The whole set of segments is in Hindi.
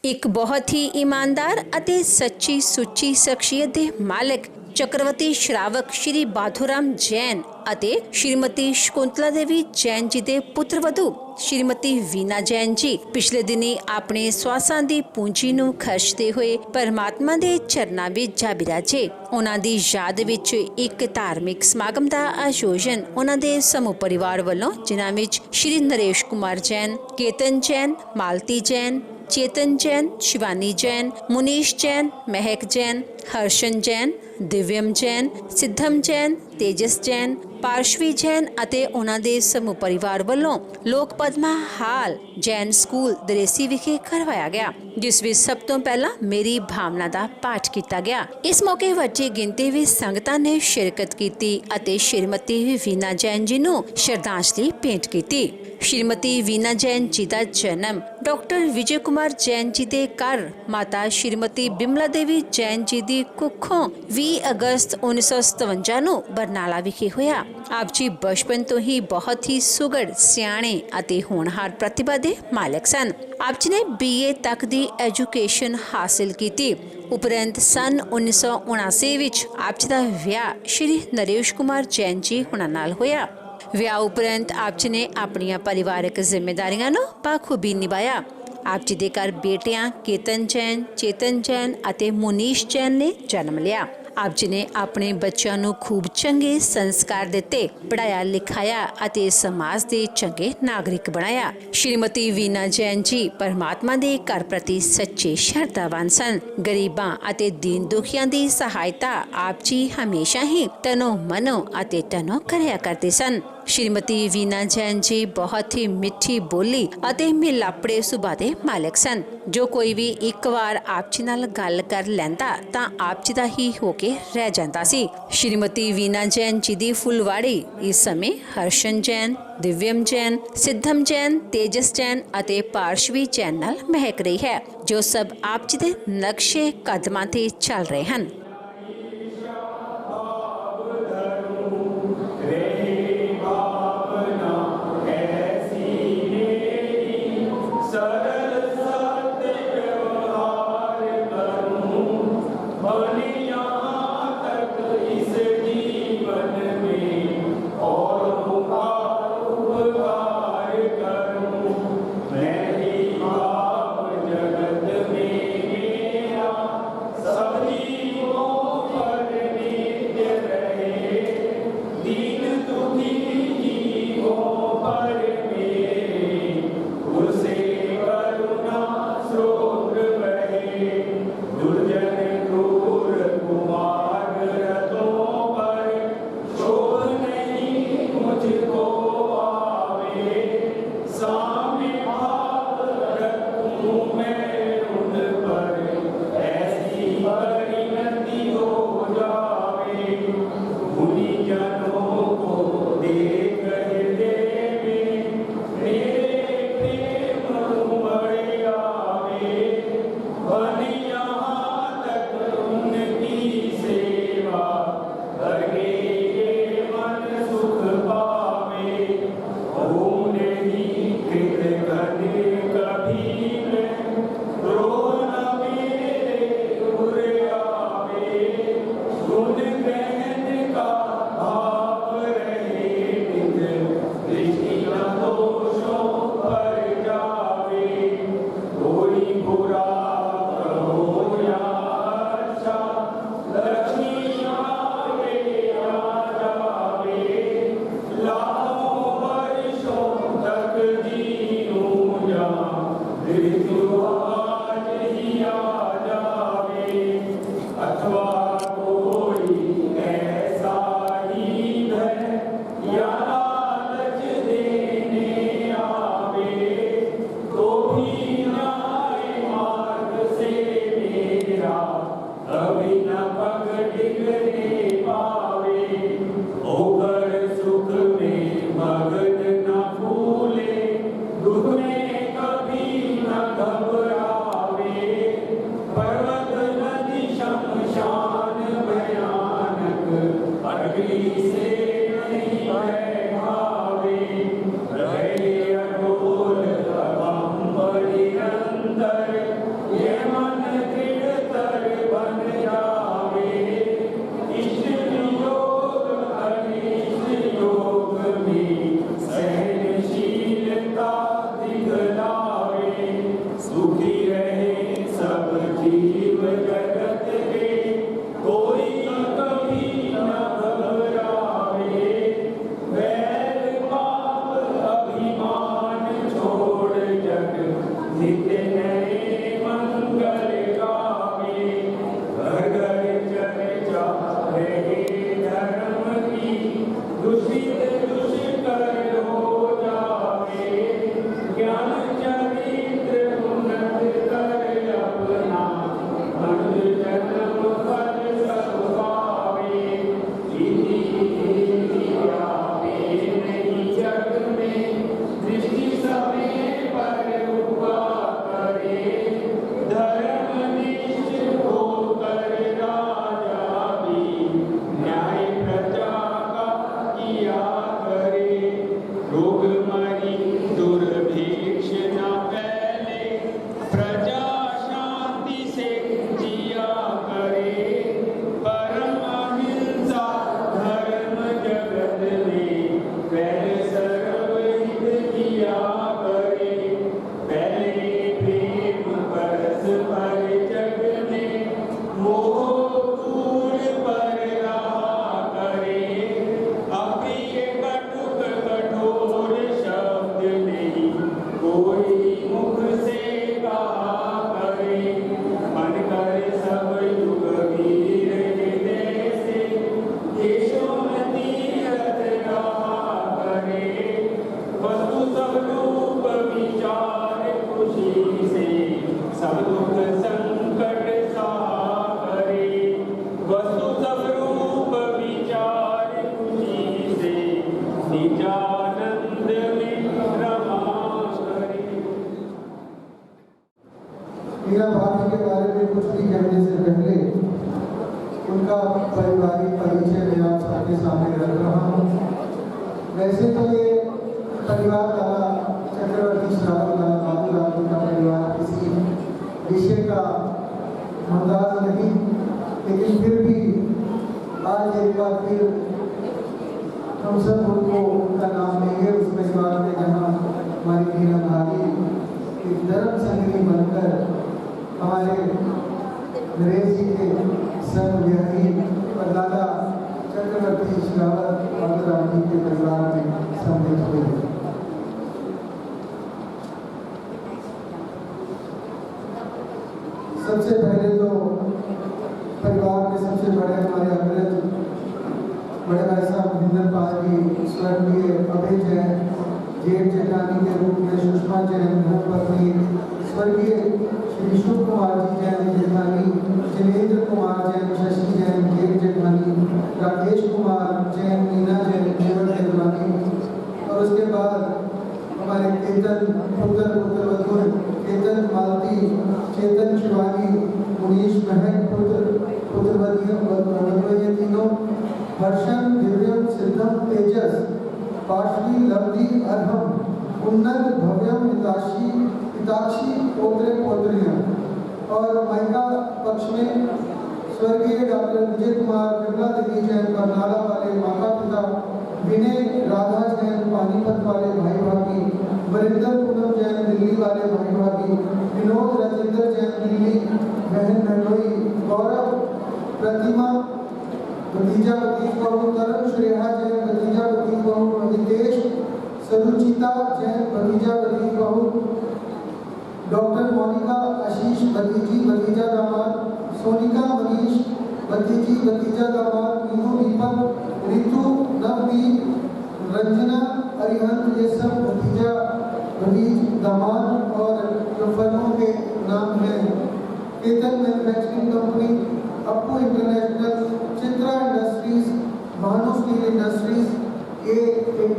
एक बहुत ही ईमानदार ਅਤੇ सच्ची सुच्ची शख्सियत ਦੇ मालिक चक्रवर्ती श्रावक श्री बाधोराम जैन ਅਤੇ श्रीमती शकुंतला देवी जैन जी ਦੇ पुत्र वधू श्रीमती वीना जैन जी पिछले दिनी अपने स्वासां दी पूंजी ਨੂੰ ਖਰਚਦੇ ਹੋਏ परमात्मा ਦੇ ਚਰਨਾਂ ਵਿੱਚ ਜਾ ਬਿਰਾਜੇ। ਉਹਨਾਂ ਦੀ ਯਾਦ ਵਿੱਚ ਇੱਕ ਧਾਰਮਿਕ ਸਮਾਗਮ ਦਾ ਆਯੋਜਨ ਉਹਨਾਂ ਦੇ ਸਮੂਹ ਪਰਿਵਾਰ ਵੱਲੋਂ ਜਿਨ੍ਹਾਂ ਵਿੱਚ श्री नरेश कुमार जैन, केतन जैन, मालती जैन, चेतन जैन, शिवानी जैन, मुनीश जैन, महक जैन, हर्षन जैन, दिव्यम जैन, सिद्धम जैन, तेजस जैन, पार्शवी जैन ਅਤੇ ਉਹਨਾਂ ਦੇ ਸਮੂਹ ਪਰਿਵਾਰ ਵੱਲੋਂ ਲੋਕ ਪਦਮਾ ਹਾਲ ਜੈਨ ਸਕੂਲ ਦਰੇਸੀ ਵਿਖੇ ਕਰਵਾਇਆ ਗਿਆ, ਜਿਸ ਵਿੱਚ ਸਭ ਤੋਂ ਪਹਿਲਾਂ ਮੇਰੀ ਭਾਵਨਾ ਦਾ ਪਾਠ ਕੀਤਾ ਗਿਆ। ਇਸ ਮੌਕੇ ਵੱਡੀ ਗਿਣਤੀ ਵਿੱਚ ਸੰਗਤਾਂ ਨੇ ਸ਼ਿਰਕਤ ਕੀਤੀ ਅਤੇ ਸ਼੍ਰੀਮਤੀ ਵੀਨਾ ਜੈਨ ਜੀ ਨੂੰ ਸ਼ਰਧਾਂਜਲੀ ਭੇਂਟ ਕੀਤੀ। श्रीमती वीना जैन जी का जन्म डॉक्टर विजय कुमार जैन जी के घर माता श्रीमती बिमला देवी जैन जी की कुखों 20 अगस्त 1957 ਨੂੰ बरनाला विखे होया। आप जी बचपन तो ही बहुत ही सुघड़ सियाणे ਅਤੇ होनहार प्रतिभा के मालिक सन। आप जी ने BA तक की एजुकेशन हासिल की। उपरंत सन 1979 ਵਿੱਚ आप जी का विआह श्री नरेश कुमार जैन जी हुणां नाल होया। ਵਿਆਹ ਉਪਰੰਤ ਆਪ ਜੀ ਨੇ ਆਪਣੀਆਂ ਪਰਿਵਾਰਕ ਜ਼ਿੰਮੇਵਾਰੀਆਂ ਨੂੰ ਬਾਖੂਬੀ ਨਿਭਾਇਆ। ਆਪ ਜੀ ਦੇ ਘਰ ਬੇਟਿਆਂ ਕੇਤਨ ਜੈਨ, ਚੇਤਨ ਜੈਨ ਅਤੇ ਮੁਨੀਸ਼ ਜੈਨ ਨੇ ਜਨਮ ਲਿਆ। ਆਪ ਜੀ ਨੇ ਆਪਣੇ ਬੱਚਿਆਂ ਨੂੰ ਖੂਬ ਚੰਗੇ ਸੰਸਕਾਰ ਦਿੱਤੇ, ਪੜਾਇਆ ਲਿਖਾਇਆ ਅਤੇ ਸਮਾਜ ਦੇ ਚੰਗੇ ਨਾਗਰਿਕ ਬਣਾਇਆ। ਸ਼੍ਰੀਮਤੀ ਵੀਨਾ ਜੈਨ ਜੀ ਪਰਮਾਤਮਾ ਦੇ ਘਰ ਪ੍ਰਤੀ ਸੱਚੇ ਸ਼ਰਧਾਵਾਨ ਸਨ। ਗਰੀਬਾਂ ਅਤੇ ਦੀਨ ਦੁਖੀਆਂ ਦੀ ਸਹਾਇਤਾ ਆਪ ਜੀ ਹਮੇਸ਼ਾ ਹੀ ਤਨੋ ਮਨੋ ਅਤੇ ਤਨੋ ਕਰਿਆ ਕਰਦੇ ਸਨ। श्रीमती वीना जैन जी बहुत ही मिठी बोली ਅਤੇ ਮਿਲਾਪੜੇ ਸੁਭਾਅ ਦੇ ਮਾਲਕ ਸਨ। ਜੋ ਕੋਈ ਵੀ ਇੱਕ ਵਾਰ ਆਪ ਜੀ ਨਾਲ ਗੱਲ ਕਰ ਲੈਂਦਾ ਤਾਂ ਆਪ ਜੀ ਦਾ ਹੀ ਹੋ ਕੇ ਰਹਿ ਜਾਂਦਾ ਸੀ। श्रीमती वीना जैन जी ਦੀ ਫੁੱਲਵਾੜੀ ਇਸ ਸਮੇਂ ਹਰਸ਼ਨ ਜੈਨ, दिव्यम जैन, सिद्धम जैन, तेजस जैन ਅਤੇ ਪਾਰਸ਼ਵੀ जैन ਨਾਲ ਮਹਿਕ ਰਹੀ ਹੈ, ਜੋ ਸਭ ਆਪ ਜੀ ਦੇ ਨਕਸ਼ੇ ਕਦਮਾਂ ਤੇ ਚੱਲ ਰਹੇ ਹਨ। रोगमरी दुर्भिक्ष न फैले, प्रजा शांति से जिया करे। परम अहिंसा धर्म जगत में, पहले सर्वहित किया करे। पहले प्रेम परस्पर जग में, मोह दूर पर रहा करे। अप्रिय कटुक कठोर शब्द नहीं, कोई मुख से कहा करे। मन कर सब युग वीर हृदय से, देशों में तीरथ रहा करे। वस्तु सब रूप विचार खुशी से, सब दुख संकट सहा करे। वस्तु सब रूप विचार खुशी से, निजानंद में रमा करे। मीरा भाभी के बारे में कुछ भी कहने से पहले उनका पारिवारिक परिचय मैं आप सबके सामने रख रहा हूँ। वैसे तो ये परिवार वाला चक्रवर्ती श्रावक वाला बाबूराम का परिवार किसी विषय का मुमताज नहीं, लेकिन फिर भी आज एक बार फिर हम सब उनको उनका नाम लेंगे उस परिवार में जहाँ हमारी मीरा भाभी एक धर्म संगी बनकर हमारे नरेश जी के सन विहारी और दादा चक्रवर्ती श्रावक बाबूराम जी के परिवार में सम्मिलित हुई। सबसे पहले तो परिवार में सबसे बड़े हमारे अग्रज बड़े भाई साहब महेंद्र पाल जी, स्वर्गीय अभय जैन जेठ जेठानी के रूप में सुषमा जैन धर्मपत्नी, स्वर्गीय श्री शुभ कुमार जी जैन जेठानी, जिनेन्द्र कुमार जैन शशि जैन जेठ जेठानी, राकेश कुमार जैन मीना जैन देवर जेठानी, और उसके बाद हमारे केतन पुत्र पुत्रवधु केतन मालती, चेतन शिवानी, मुनीश महक पुत्र पुत्रवधु, ये तीनों हर्षण दिव्यम सिद्धम तेजस पाशवी लवदी अर्हम उन्नत भव्यम हिताक्षी पोत्रे पोत्रियां। और मायका पक्ष में स्वर्गीय डॉक्टर विजय कुमार विमला देवी जैन बरनाला वाले माता पिता, विनय राधा जैन पानीपत वाले भाई भाभी, वरिंदर पूनम जैन दिल्ली वाले भाई भाभी, विनोद राजेंद्र जैन दिल्ली बहन नंदोई, गौरव प्रतिमा भतीजा भतीज बहू, तरुण श्रेया जैन भतीजा भतीज बहू, नितेश सरुचिता जैन भतीजा भतीज बहू, डॉक्टर मोनिका आशीष भतीजी भतीजा दामाद, सोनिका मनीष भतीजी भतीजा दामाद, मीनू दीपक ऋतु नवदीप रंजना अरिहंत, ये सब भतीजा भतीज दामाद। और जो फलों के नाम हैं Ketan manufacturing company, Appu international, Chitra industries, Bhanu steel industries, ये एक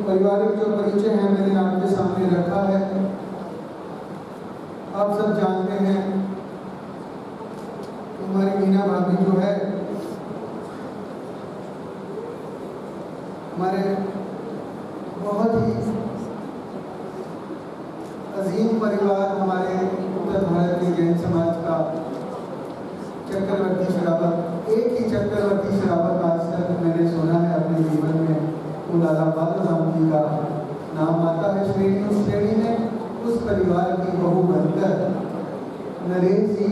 पारिवारिक जो परिचय है मैंने आपके सामने रखा है। आप सब जानते हैं हमारी मीना भाभी जो है हमारे बहुत ही अजीम परिवार, हमारे उत्तर भारत के जैन समाज का चक्रवर्ती श्रावक, एक ही चक्रवर्ती श्रावक आज तक मैंने सुना है अपने जीवन में, वो दादा बाबूराम जी का नाम आता है श्रेणी में। उस परिवार की बहू बनकर नरेश जी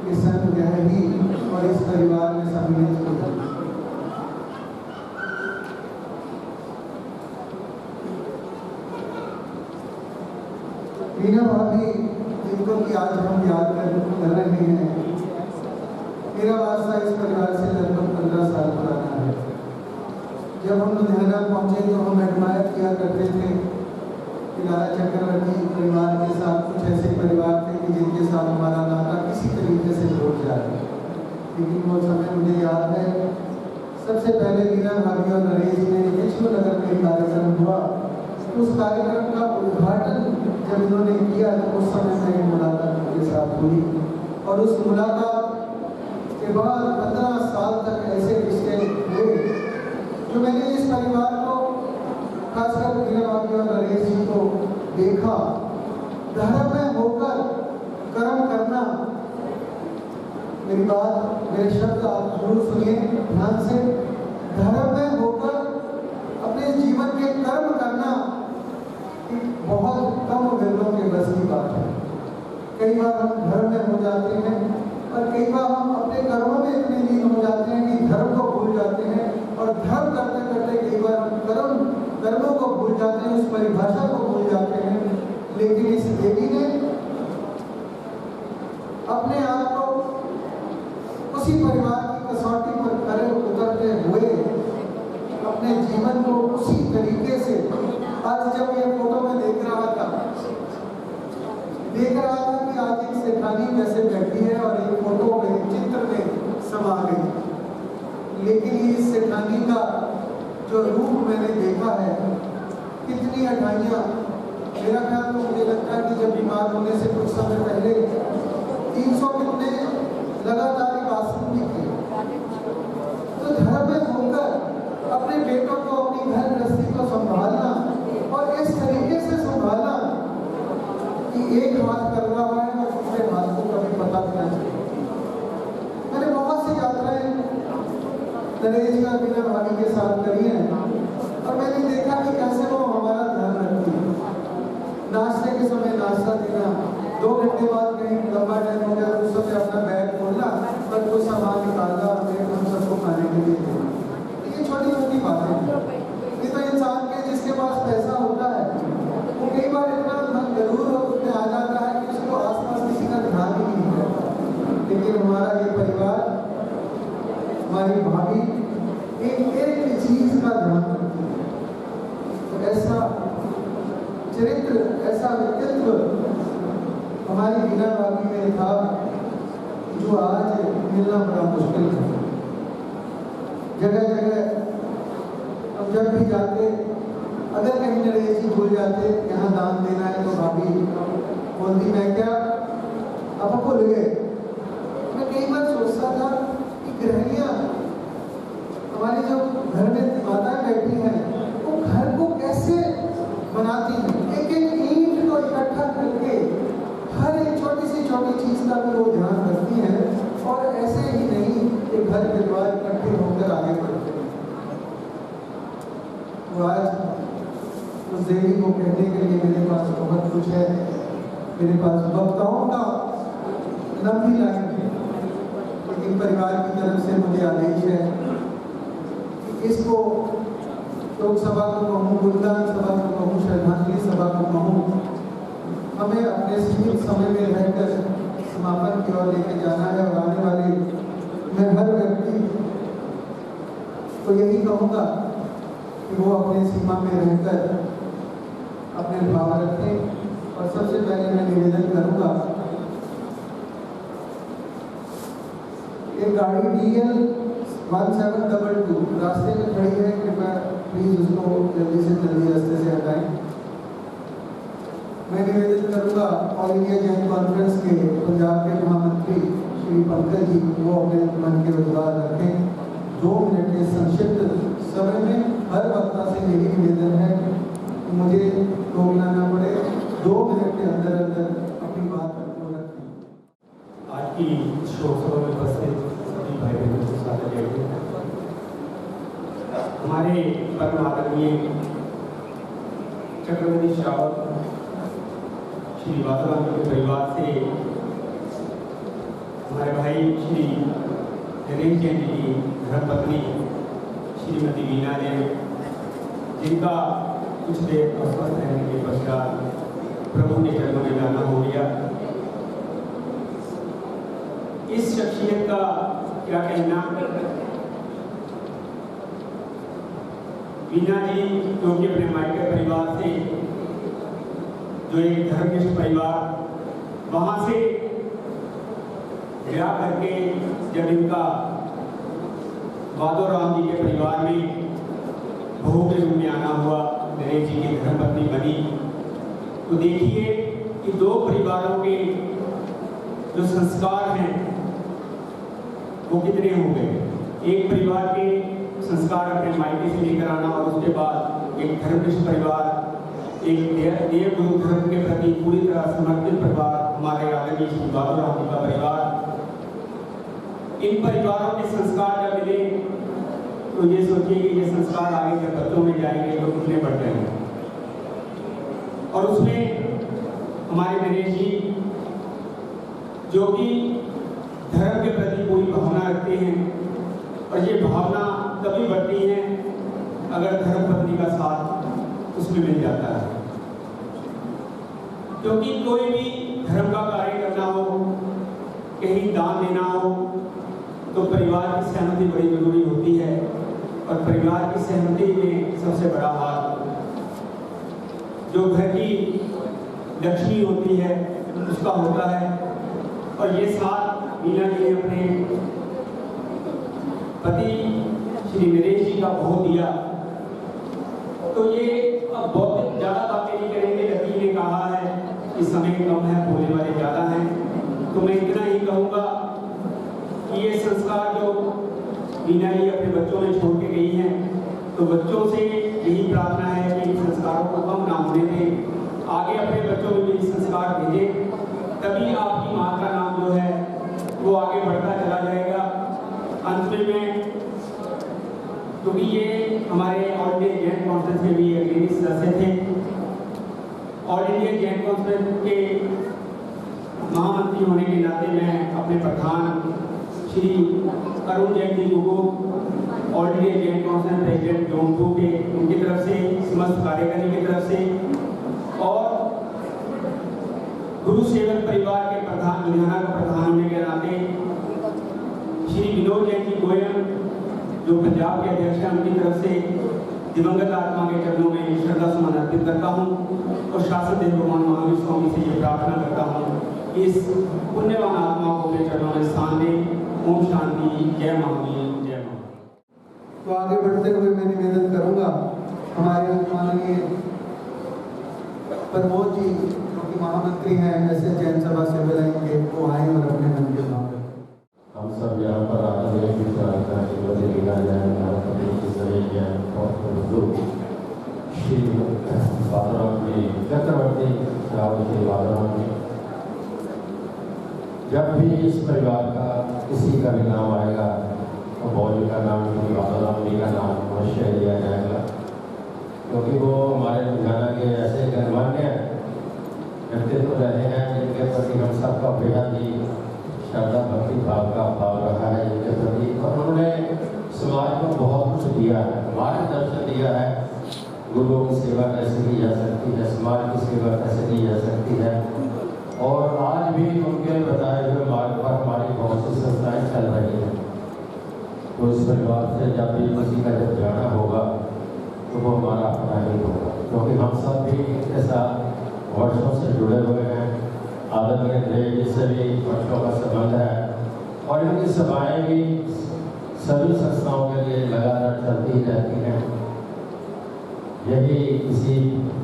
के संग रही और इस परिवार में सम्मिलित हुई। मीना भाभी जिनको कि आज हम याद कर रहे हैं, मेरा वास्ता इस परिवार से लगभग 15 साल पुराना है। जब हम लुधियाना पहुंचे तो हम एडमायर किया करते थे कि दादा चक्रवर्ती परिवार के साथ कुछ ऐसे परिवार थे कि जिनके साथ हमारा नाता किसी तरीके से जुड़ जाए। लेकिन वो समय मुझे याद है, सबसे पहले मीना भाभी और नरेश जी ने विश्व नगर में कार्यक्रम हुआ, उस कार्यक्रम का उद्घाटन जब उन्होंने किया तो उस समय मेरी मुलाकात उनके साथ हुई। और उस मुलाकात के बाद 15 साल तक ऐसे रिश्ते हुए जो मैंने इस परिवार को खासकर मेरे शब्द आप जरूर सुनिए ध्यान से। धर्म में होकर अपने जीवन के कर्म करना बहुत कम लोगों के बस की बात है। कई बार हम धर्म में हो जाते हैं और कई बार हम अपने कर्मों में इतने लीन हो जाते हैं कि धर्म को भूल जाते हैं, और धर्म करते करते कई बार हम कर्मों को भूल जाते हैं, उस परिभाषा को भूल जाते हैं। लेकिन इस देवी ने अपने आप को उसी परिवार की कसौटी पर खड़े उतरते हुए अपने जीवन को उसी तरीके से, आज जब ये फोटो में देख रहा था कि आज एक सेठानी कैसे बैठी है और एक फोटो में चित्र में समा गई। लेकिन इस सेठानी का जो रूप मैंने देखा है, कितनी अठाइयाँ, मेरा ख्याल तो मुझे लगता है कि जब बीमार होने से कुछ समय पहले 300 कितने लगातार आसन भी किए। तो धर्म में होकर अपने बेटों को, अपनी घर गृहस्थी को संभालना और इस तरीके से संभालना कि एक हाथ कर रहा है और दूसरे हाथ को कभी पता भी ना चले। मैंने बहुत सी यात्राएं नरेश का बिना भाभी के साथ करी है और मैंने देखा कि कैसे वो हमारा ध्यान रखती है। नाश्ते के समय नाश्ता देना, 2 घंटे बाद कहीं लंबा टाइम हो गया तो उस समय अपना बैग खोलना और कुछ सामान निकालना और हम सबको खाने के लिए देना। ये छोटी छोटी बातें हैं। ये तो इंसान के जिसके पास पैसा होता है वो कई बार इतना जरूर उसमें आ जाता है कि उसको आसपास किसी का ध्यान ही नहीं रहता। लेकिन हमारा ये परिवार, हमारी भाभी एक चीज का ध्यान रखती है। तो ऐसा चरित्र, ऐसा व्यक्तित्व हमारी बीना भाभी में था जो आज मिलना बड़ा मुश्किल है। जगह जगह हम जब भी जाते, अगर कहीं नरेश जी भूल जाते यहाँ दान देना है तो भाभी बोलती मैं क्या अब भूल गए। मैं कई बार सोचता था कि गृहणियाँ हमारी जो घर में माताएं बैठी हैं वो घर को कैसे बनाती हैं, एक एक ईंट को इकट्ठा करके हर एक छोटी सी छोटी चीज का भी वो ध्यान रखती हैं, और ऐसे ही नहीं कि घर परिवार इकट्ठे होकर आगे बढ़ते हैं। तो आज उस देवी को कहने के लिए मेरे पास बहुत कुछ है। मेरे पास वक्ताओं का लंबी लाइन है, लेकिन परिवार की तरफ से मुझे आदेश है कि इसको लोकसभा को कहूँ, गुणगान सभा को कहूँ, श्रद्धांजलि सभा को कहूँ, हमें अपने सीमित समय में रहकर समापन की ओर लेके जाना है। और आने वाले मैं हर व्यक्ति को यही कहूँगा कि वो अपने सीमा में रहकर अपने भाव रखें। और सबसे पहले मैं निवेदन करूँगा, एक गाड़ी DL 1722 रास्ते में खड़ी है, कृपया प्लीज उसको जल्दी से जल्दी रास्ते से हटाएं। मैं निवेदन करूँगा ऑल इंडिया जैन कॉन्फ्रेंस के पंजाब के महामंत्री श्री पंकज जी वो अपने मन के रोजगार रखें। 2 मिनट के संक्षिप्त समय में हर वक्ता से यही निवेदन है कि मुझे रोकना ना पड़े, 2 मिनट के अंदर अंदर अपनी बात को रखें। आज की शोक सभा में उपस्थित सभी भाई बहनों को स्वागत है। हमारे परम आदरणीय चक्रवर्ती श्रावक श्री बाधुराम के परिवार से हमारे भाई श्री नरेश जैन जी की धर्मपत्नी श्रीमती बीना ने, जिनका कुछ देर अस्वस्थ रहने के पश्चात प्रभु के चरणों में जाना हो गया। इस शख्सियत का क्या कहना। बीना जी जो कि अपने मायके परिवार से, जो एक धर्मनिष्ठ परिवार, वहाँ से ब्याह करके जब इनका बाधोराम जी के परिवार में बहू के रूप में आना हुआ, नरेश जी की धर्मपत्नी बनी, तो देखिए कि 2 परिवारों के जो संस्कार हैं वो कितने हो गए। एक परिवार के संस्कार अपने मायके से लेकर आना और उसके बाद एक धर्मनिष्ठ परिवार, एक देव गुरु धर्म के प्रति पूरी तरह समर्पित परिवार, हमारे आदरणीय श्री बाधुराम जी का परिवार। इन परिवारों के संस्कार जब मिले तो ये सोचिए कि ये संस्कार आगे जब बच्चों में जाएंगे तो कितने बढ़ जाएंगे। और उसमें हमारे गणेश जी जो कि धर्म के प्रति पूरी भावना रखते हैं, और ये भावना तभी बढ़ती है अगर धर्म पत्नी का साथ उसमें मिल जाता है। क्योंकि कोई भी धर्म का कार्य करना हो, कहीं दान देना हो, तो परिवार की सहमति बड़ी जरूरी होती है। और परिवार की सहमति में सबसे बड़ा हाथ जो घर की लक्ष्मी होती है उसका होता है। और ये साथ मीना जी ने अपने पति श्री नरेश जी का बहुत दिया। तो ये अब बहुत ज़्यादा बातें नहीं करेंगे, लकी ने कहा है कि समय कम है, बोलने वाले ज़्यादा हैं। तो मैं इतना ही कहूँगा कि ये संस्कार जो मीना जी अपने बच्चों में छोड़ के गई हैं, तो बच्चों से यही प्रार्थना है कि इन संस्कारों को कम ना होने दें, आगे अपने बच्चों में भी संस्कार भेजें, तभी आपकी माँ का नाम जो है वो आगे बढ़ता चला जाएगा। अंत में मैं, क्योंकि ये हमारे ऑल इंडिया जैन कॉन्फ्रेंस में भी अग्रणी सदस्य थे, ऑल इंडिया जैन कॉन्फ्रेंस के महामंत्री होने के नाते मैं अपने प्रधान श्री अरुण जैन जी को all India Jain conference president zone 2 के उनकी तरफ से, समस्त कार्यकारिणी की तरफ से, और गुरु सेवक परिवार के प्रधान लुधियाना का प्रधान होने के नाते श्री विनोद जैन जी गोयल जो पंजाब के अध्यक्ष हैं, उनकी तरफ से दिवंगत आत्मा के चरणों में श्रद्धा सुमन अर्पित करता हूँ और शासन देव भगवान महावीर स्वामी से ये प्रार्थना करता हूँ कि इस पुण्यवान आत्मा को अपने चरणों में स्थान दें। ओम शांति। जय महावीर, जय महावीर। तो आगे बढ़ते हुए मैं निवेदन करूंगा हमारे माननीय प्रमोद जी जो कि महामंत्री हैं ऐसे जैन सभा सेवा लाइन के, वो आए और अपने मन के भाव हम सब यहाँ पर आते हैं कि श्री बाबूराम जी चक्रवर्ती राव श्री बाबूराम जी, जब भी इस परिवार का किसी का भी नाम आएगा तो बौजी का नाम, श्री बाबूराम जी का नाम अवश्य लिया जाएगा, क्योंकि वो हमारे लुधियाना के ऐसे गणमान्य व्यक्तित्व रहे हैं जिनके प्रति हम सबका बेहद ही श्रद्धा भक्ति भाव का भाव रहा है जिनके प्रति, और उन्होंने समाज को बहुत कुछ दिया है, मार्गदर्शन दिया है, गुरुओं की सेवा कैसे की जा सकती है, समाज की सेवा कैसे की जा सकती है। और आज भी उनके बताए हुए मार्ग पर हमारी बहुत सी संस्थाएँ चल रही हैं। तो इस परिवार से जब भी किसी का जब जाना होगा तो वो हमारा अपना ही होगा, क्योंकि हम सब भी इनके साथ वर्षों से जुड़े हुए हैं। आदरणीय नरेश जी से भी वर्षों का संबंध है और इनकी सभाएँ भी सभी संस्थाओं के लिए लगातार चलती ही रहती हैं। यही किसी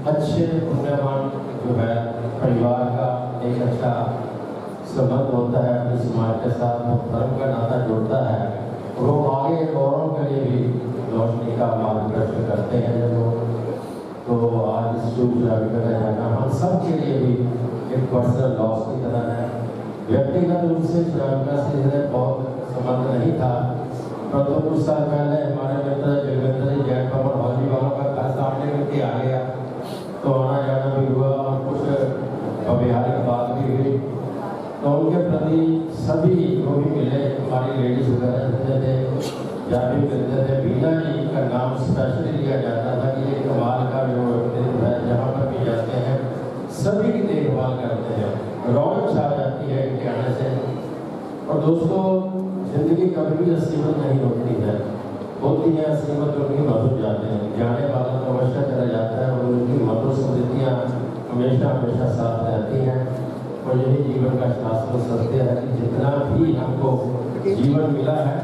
अच्छे पुण्यवान जो है परिवार का एक अच्छा संबंध होता है अपने समाज के साथ, वो धर्म का नाता जोड़ता है और वो आगे औरों के लिए भी रोशनी का मार्गदर्शन करते हैं जब वो। तो आज इस शुभ श्राविक का जाना हम सब के लिए भी एक पर्सनल लॉस की तरह है। व्यक्तिगत रूप से श्राविका से बहुत संबंध नहीं था, परंतु कुछ साल पहले हमारे मित्र जगदंत्री जैन पवन हॉजी वालों का घर सामने करके आ गया, तो आना जाना भी हुआ और कुछ व्यवहारिक बात भी हुई। तो उनके प्रति सभी जो भी मिले, हमारी लेडीज वगैरह मिलते थे, जब भी मिलते थे बीना जी का नाम स्पेशली लिया जाता था कि ये कमाल का जो व्यक्तित्व है, जहाँ पर भी जाते हैं सभी की देखभाल करते हैं, रौनक छा जाती है इनके आने से। और दोस्तों, जिंदगी कभी भी असीमत नहीं होती है, होती है असीमत उनकी मधुर जाते हैं, जाने वाला तो अवश्य चला जाता है और उनकी मधुर स्मृतियाँ हमेशा हमेशा साथ रहती हैं। और यही जीवन का शास्त्र सत्य है कि जितना भी हमको जीवन मिला है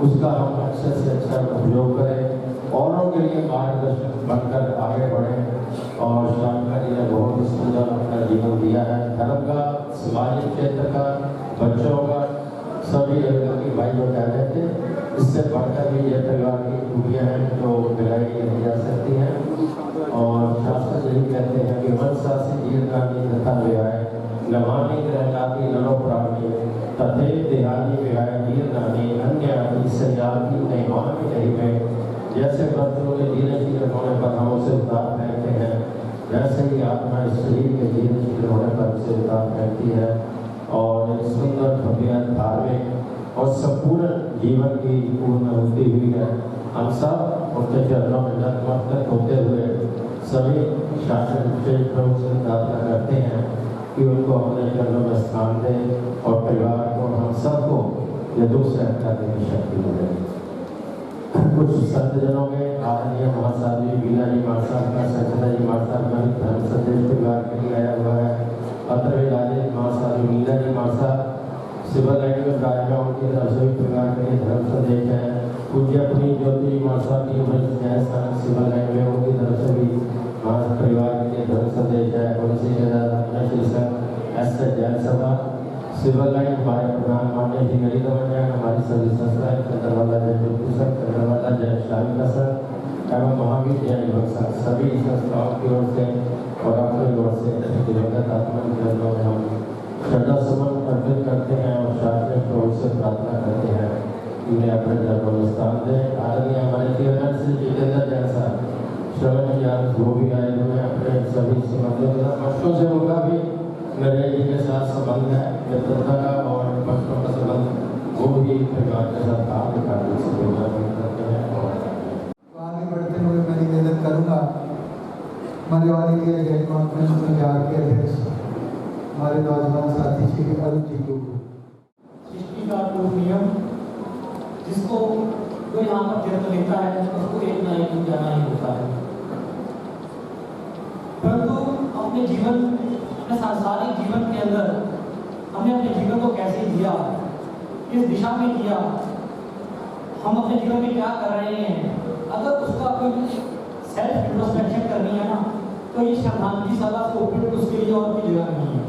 उसका हम अच्छे से अच्छा उपयोग करें, औरों के लिए मार्गदर्शक बनकर आगे बढ़ें। और श्राविका जी ने बहुत ही सुंदर अपना जीवन दिया है, धर्म का, सामाजिक क्षेत्र का, बच्चों का, सभी की भाई जो कहते थे, इससे बढ़कर भी ये परिवार की खूबियाँ हैं जो मिलाई नहीं जा सकती हैं। और शास्त्र यही कहते हैं कि मनसा से जीर्णानी तथा विहाय नमानि ग्रहणाति नरो प्राणी तथे देहानी विहाय जीर्णानि की कही में जैसे बर्तनों के धीरे धीरे होने पर हम उसे उतार फेंकते हैं, वैसे ही आत्मा इस शरीर के धीरे धीरे होने पर उसे उतार फेंकती है और एक सुंदर भव्य धार्मिक और संपूर्ण जीवन की पूर्ण होती हुई है। हम सब उनके चरणों में नतमस्तक होते हुए सभी शासन विशेष प्रभु से प्रार्थना करते हैं कि उनको अपने चरणों में स्थान दें और परिवार को, हम सबको ये दुख सहन करने की शक्ति मिले। कुछ संतजनों में आदरणीय महासाध्वी बीना जी मासा का संजना जी मासा का धर्म संदेश परिवार के लिए आया हुआ है। अत्र विराजित महासाध्वी मीना जी मासा सिविल लाइन में विराजमान उनकी तरफ से परिवार के लिए धर्म संदेश है। पूज्य अपनी ज्योति मासा की सिविल लाइन में उनकी तरफ से भी परिवार के लिए धर्म संदेश है। उनसे शीर्षक जैन सभा सिविल लाइन हमारे प्रधान मान्य जी गरी जैन, हमारी सभी संस्थाएं चंद्रवाला जैन ज्योतिषक, चंद्रवाला जैन शाही संघ एवं महावीर जैन युवक संघ सभी संस्थाओं की ओर से और अपनी ओर से दिवंगत आत्मा के चरणों में हम श्रद्धा सुमन अर्पित करते हैं और शास्त्रीय प्रभु से प्रार्थना करते हैं कि उन्हें अपने चरणों में स्थान दें। आदरणीय हमारे चेयरमैन श्री जितेंद्र जैन साहब श्रवण यार वो भी आए हुए अपने सभी संबंधित वर्षों से उनका भी नरेश जी के साथ संबंध है, मित्रता का और बच्चों का संबंध, वो भी परिवार के साथ कार्य करने से करते हैं। आगे बढ़ते हुए मैं निवेदन करूंगा हमारे वाली के जैन कॉन्फ्रेंस में बिहार के अध्यक्ष हमारे नौजवान साथी श्री अरुण जी को। सृष्टि का कोई नियम जिसको जो यहाँ पर जन्म लेता है उसको एक ना एक जाना ही होता है, परंतु अपने जीवन अपने सांसारिक जीवन के अंदर हमने अपने जीवन को कैसे जिया, किस दिशा में किया, हम अपने जीवन में क्या कर रहे हैं, अगर उसका कोई सेल्फ इंट्रोस्पेक्शन करनी है ना तो ये श्रद्धांजलि सभा से उपयुक्त उसके लिए और कोई जगह नहीं है।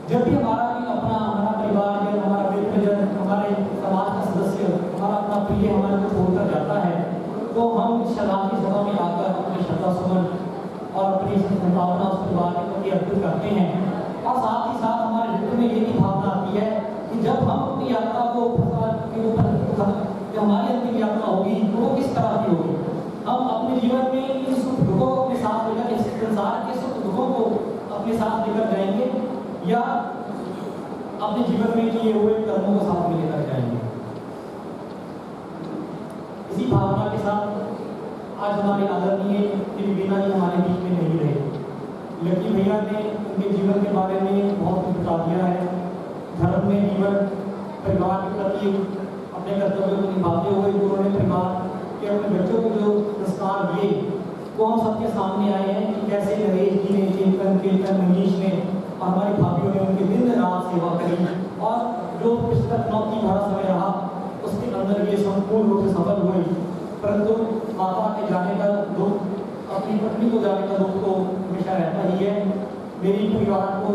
जब भी हमारा हमारा परिवार जन, हमारा मित्रजन, हमारे समाज का सदस्य, हमारा अपना प्रिय हमारे को छोड़कर जाता है तो हम श्रद्धांजलि सभा में आकर अपने श्रद्धा सुमन और अपनी संभावना उस परिवार के प्रति अर्पित करते हैं। और साथ ही साथ हमारे हृदय में ये भी भावना आती है कि जब हम अपनी यात्रा को जो हमारी अंतिम यात्रा होगी तो वो किस तरह की होगी, हम अपने जीवन में इन सुख दुखों को अपने साथ लेकर, इस संसार के सुख दुखों को अपने साथ लेकर जाएंगे या अपने जीवन में किए हुए कर्मों को साथ में लेकर जाएंगे। इसी भावना के साथ आज हमारे आदरणीय श्री बीना जी हमारे बीच में नहीं रहे। लकी भैया ने उनके जीवन के बारे में बहुत कुछ बता दिया है। धर्म में जीवन, परिवार के प्रति अपने कर्तव्यों को निभाते हुए उन्होंने परिवार के अपने बच्चों को जो संस्कार दिए वो हम सबके सामने आए हैं कि कैसे नरेश जी ने, चेतन कीर्तन मनीष ने और हमारी भाभीयों ने उनके दिन रात सेवा करी और जो पिछला चुनौती भरा समय रहा उसके अंदर ये संपूर्ण रूप से सफल हुई। परंतु माता के जाने का दुख, अपनी पत्नी को जाने का दुख तो हमेशा रहता ही है। मेरी परिवार को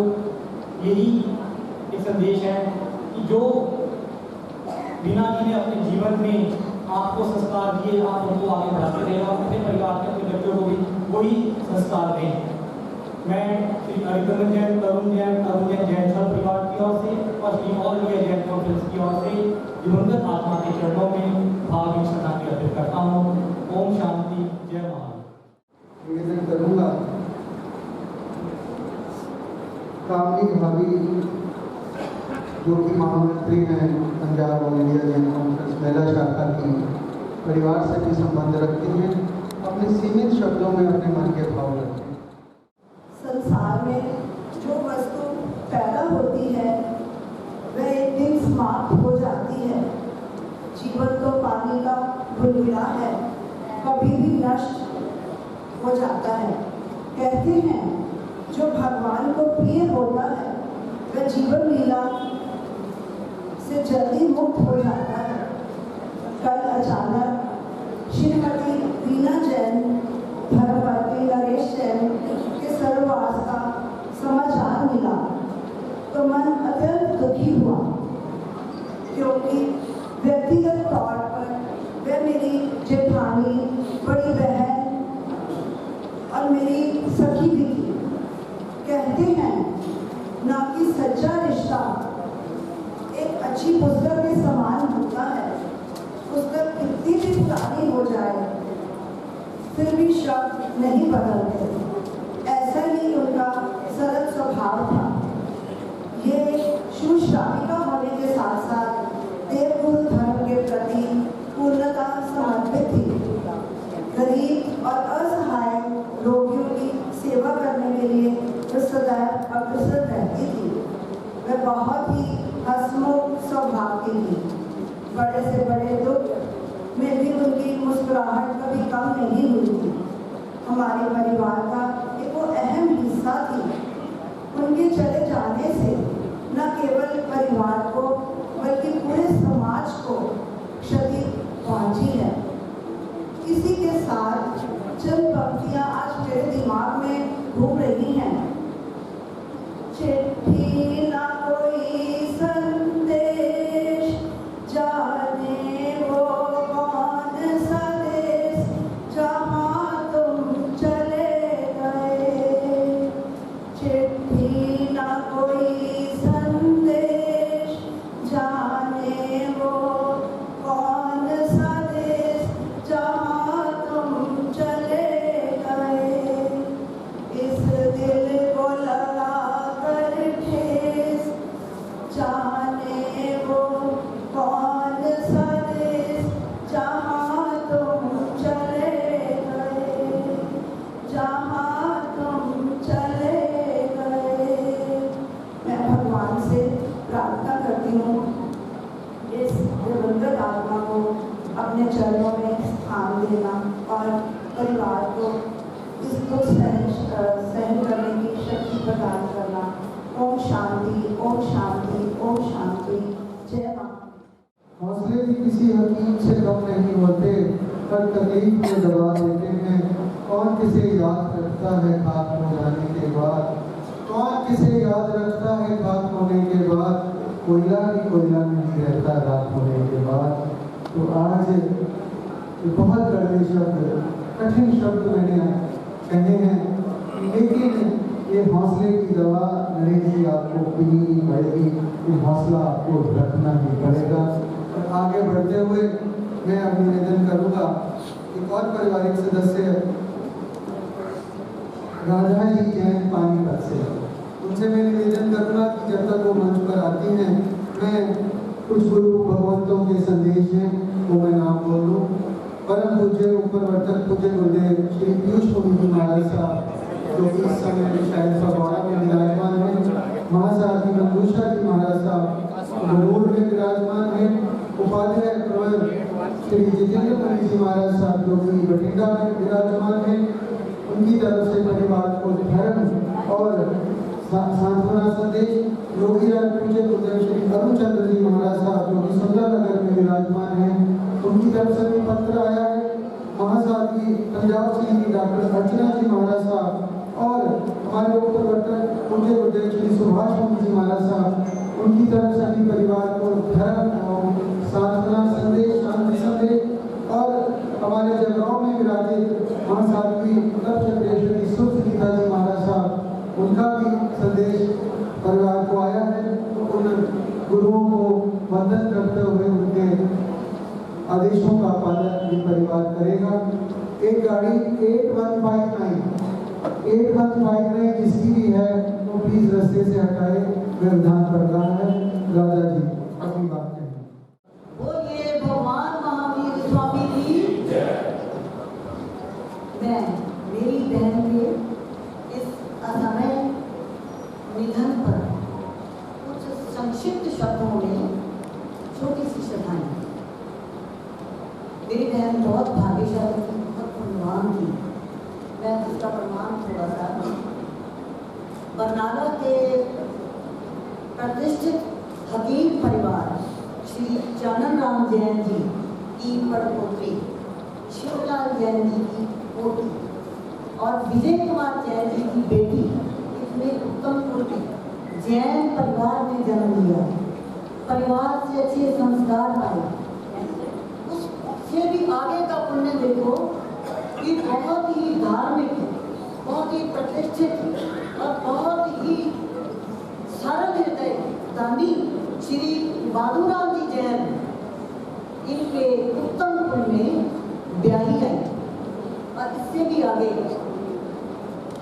यही एक संदेश है कि जो बीना जी ने अपने जीवन में आपको संस्कार दिए, आप उनको आगे बढ़ाते रहे और अपने परिवार के अपने बच्चों को भी वही संस्कार दें। मैं श्री हरिकरण जैन, तरुण जैन जैन सब परिवार की ओर से और Shri all India Jain conference की ओर से दिवंगत आत्मा के चरणों में भावभीनी श्रद्धांजलि अर्पित करता हूँ। ओम शांति, जय महाराज। निवेदन करूंगा कामनी भाभी जो कि महामंत्री हैं Punjab all India Jain conference महिला शाखा की, परिवार से भी संबंध रखती हैं, अपने सीमित शब्दों में अपने मन के भाव रखते हैं। संसार में जो वस्तु पैदा होती है वह एक दिन समाप्त हो जाती है। जीवन तो पानी का बुलबुला है, कभी भी नष्ट हो जाता है। कहते हैं जो भगवान को प्रिय होता है वह जीवन लीला से जल्दी मुक्त हो जाता है। कल अचानक श्रीमती बीना जैन, धर्मपत्नी नरेश जैन के सर्ववास का समाचार मिला तो मन अत्यंत दुखी हुआ, क्योंकि व्यक्तिगत तौर पर वह मेरी जेठानी, बड़ी बहन और मेरी सखी भी थी। कहते हैं ना कि सच्चा रिश्ता एक अच्छी पुस्तक के समान होता है। पुस्तक पुरानी हो जाए फिर भी शब्द नहीं बदलते, ऐसा ही उनका सरल स्वभाव था। ये सुश्राविका होने के साथ साथ देवगुरु धर्म के प्रति पूर्णता समर्पित थी। गरीब और असहाय रोगियों की सेवा करने के लिए वह सदैव अग्रसर रहती थी। वह बहुत ही हंसमुख स्वभाव की थी। बड़े से बड़े दुख में भी उनकी मुस्कुराहट कभी कम नहीं हुई थी। हमारे परिवार का एक वो अहम हिस्सा थी। उनके चले जाने से न केवल परिवार को बल्कि पूरे समाज को क्षति पहुंची है। इसी के साथ चंद पंक्तियां आज मेरे दिमाग में घूम रही हैं। चिट्ठी ना कोई संदेश, जाने वो कौन सा देश, जहाँ तुम चले गए। चिट्ठी ना कोई संदेश, जाने वो कौन सा देश, जहाँ तुम चले गए। इस दिल को लगा कर ठेस, जाने वो कौन सा देश, जहाँ तुम चले गए, जहाँ तुम चले गए। मैं भगवान से प्रार्थना करती हूँ इस दिवंगत आत्मा को अपने चरणों में स्थान देना और परिवार को इस दुख सहन करने की शक्ति प्रदान करना। ओम शांति, ओम शांति, ओम शांति। जय मां। हौसले भी किसी हकीम से कम नहीं होते, पर तकलीफ में दबा देते हैं। कौन किसे याद रखता है खाक हो जाने के बाद, कौन किसे याद रखता है खाक होने के बाद। कोयला भी कोयला नहीं रहता रात होने के बाद। तो आज बहुत कड़वे शब्द, कठिन शब्द मैंने कहे हैं, लेकिन ये हौसले की दवा नरेश जी आपको पीनी पड़ेगी। ये हौसला आपको रखना ही पड़ेगा। और आगे बढ़ते हुए मैं अब निवेदन करूँगा, एक और पारिवारिक सदस्य राधा जी जैन पानीपत से, उनसे मैं निवेदन करूँगा कि जब तक वो मंच पर आती हैं, मैं कुछ गुरु भगवंतों के संदेश हैं वो मैं नाम बोल दूँ। परम पूज्य उपप्रवर्तक पूज्य गुरुदेव श्री पीयूष गोविंद जी महाराज साहब, जो कि इस समय शायद फगवाड़ा में विराजमान है। महासारथी मंजूषा जी महाराज साहब गरुड़ में विराजमान है। उपाध्याय प्रवर श्री जितेंद्र पुरी जी महाराज साहब, जो कि बठिंडा में विराजमान है। उनकी तरफ से परिवार को धर्म और सांत्वना संदेश योगी राज पूज्य गुरुदेव श्री अरुण चंद्र जी महाराज साहब, जो कि सुंदरनगर में विराजमान है, उनकी तरफ से भी पत्र आया है। महासारथी पंजाब से डॉक्टर अर्चना जी महाराज साहब और हमारे उपप्रवर्तक पूज्य गुरुदेव श्री सुभाष मुखी जी महाराज साहब, उनकी तरफ से भी परिवार को धर्म और सांत्वना संदेश, शांति संदेश और हमारे जगराव में विराजित महासारथी नवचंद्रेश्वरी सुखगीता जी महाराज साहब, उनका भी संदेश परिवार को आया है। तो उन गुरुओं को वंदन करते हुए उनके आदेशों का पालन ये परिवार करेगा। एक गाड़ी 8159 जिसकी भी है तो प्लीज रास्ते से हटाए, व्यवधान कर रहा है। राजा जी अपनी बात कहें। बोलिए भगवान महावीर स्वामी जी। मैं मेरी बहन के इस असमय निधन पर कुछ संक्षिप्त शब्दों में छोटी सी श्रद्धाएं। मेरी बहन बहुत भाग्यशाली थी, बहुत पुण्यवान थी। मैं उसका प्रमाण थोड़ा सा बरनाला के प्रतिष्ठित हकीम परिवार श्री चानन राम जैन जी की पड़पोत्री शिवलाल जैन जी की पोती और विजय कुमार जैन जी की बेटी, इतने उत्तम कोटि जैन परिवार में जन्म लिया। परिवार से अच्छे संस्कार पाए। उससे भी आगे का पुण्य देखो कि बहुत ही धार्मिक, बहुत ही प्रतिष्ठित और बहुत ही सरल हृदय दानी श्री बाधुराम जी जैन, इनके उत्तम कुल में ब्याही आई। और इससे भी आगे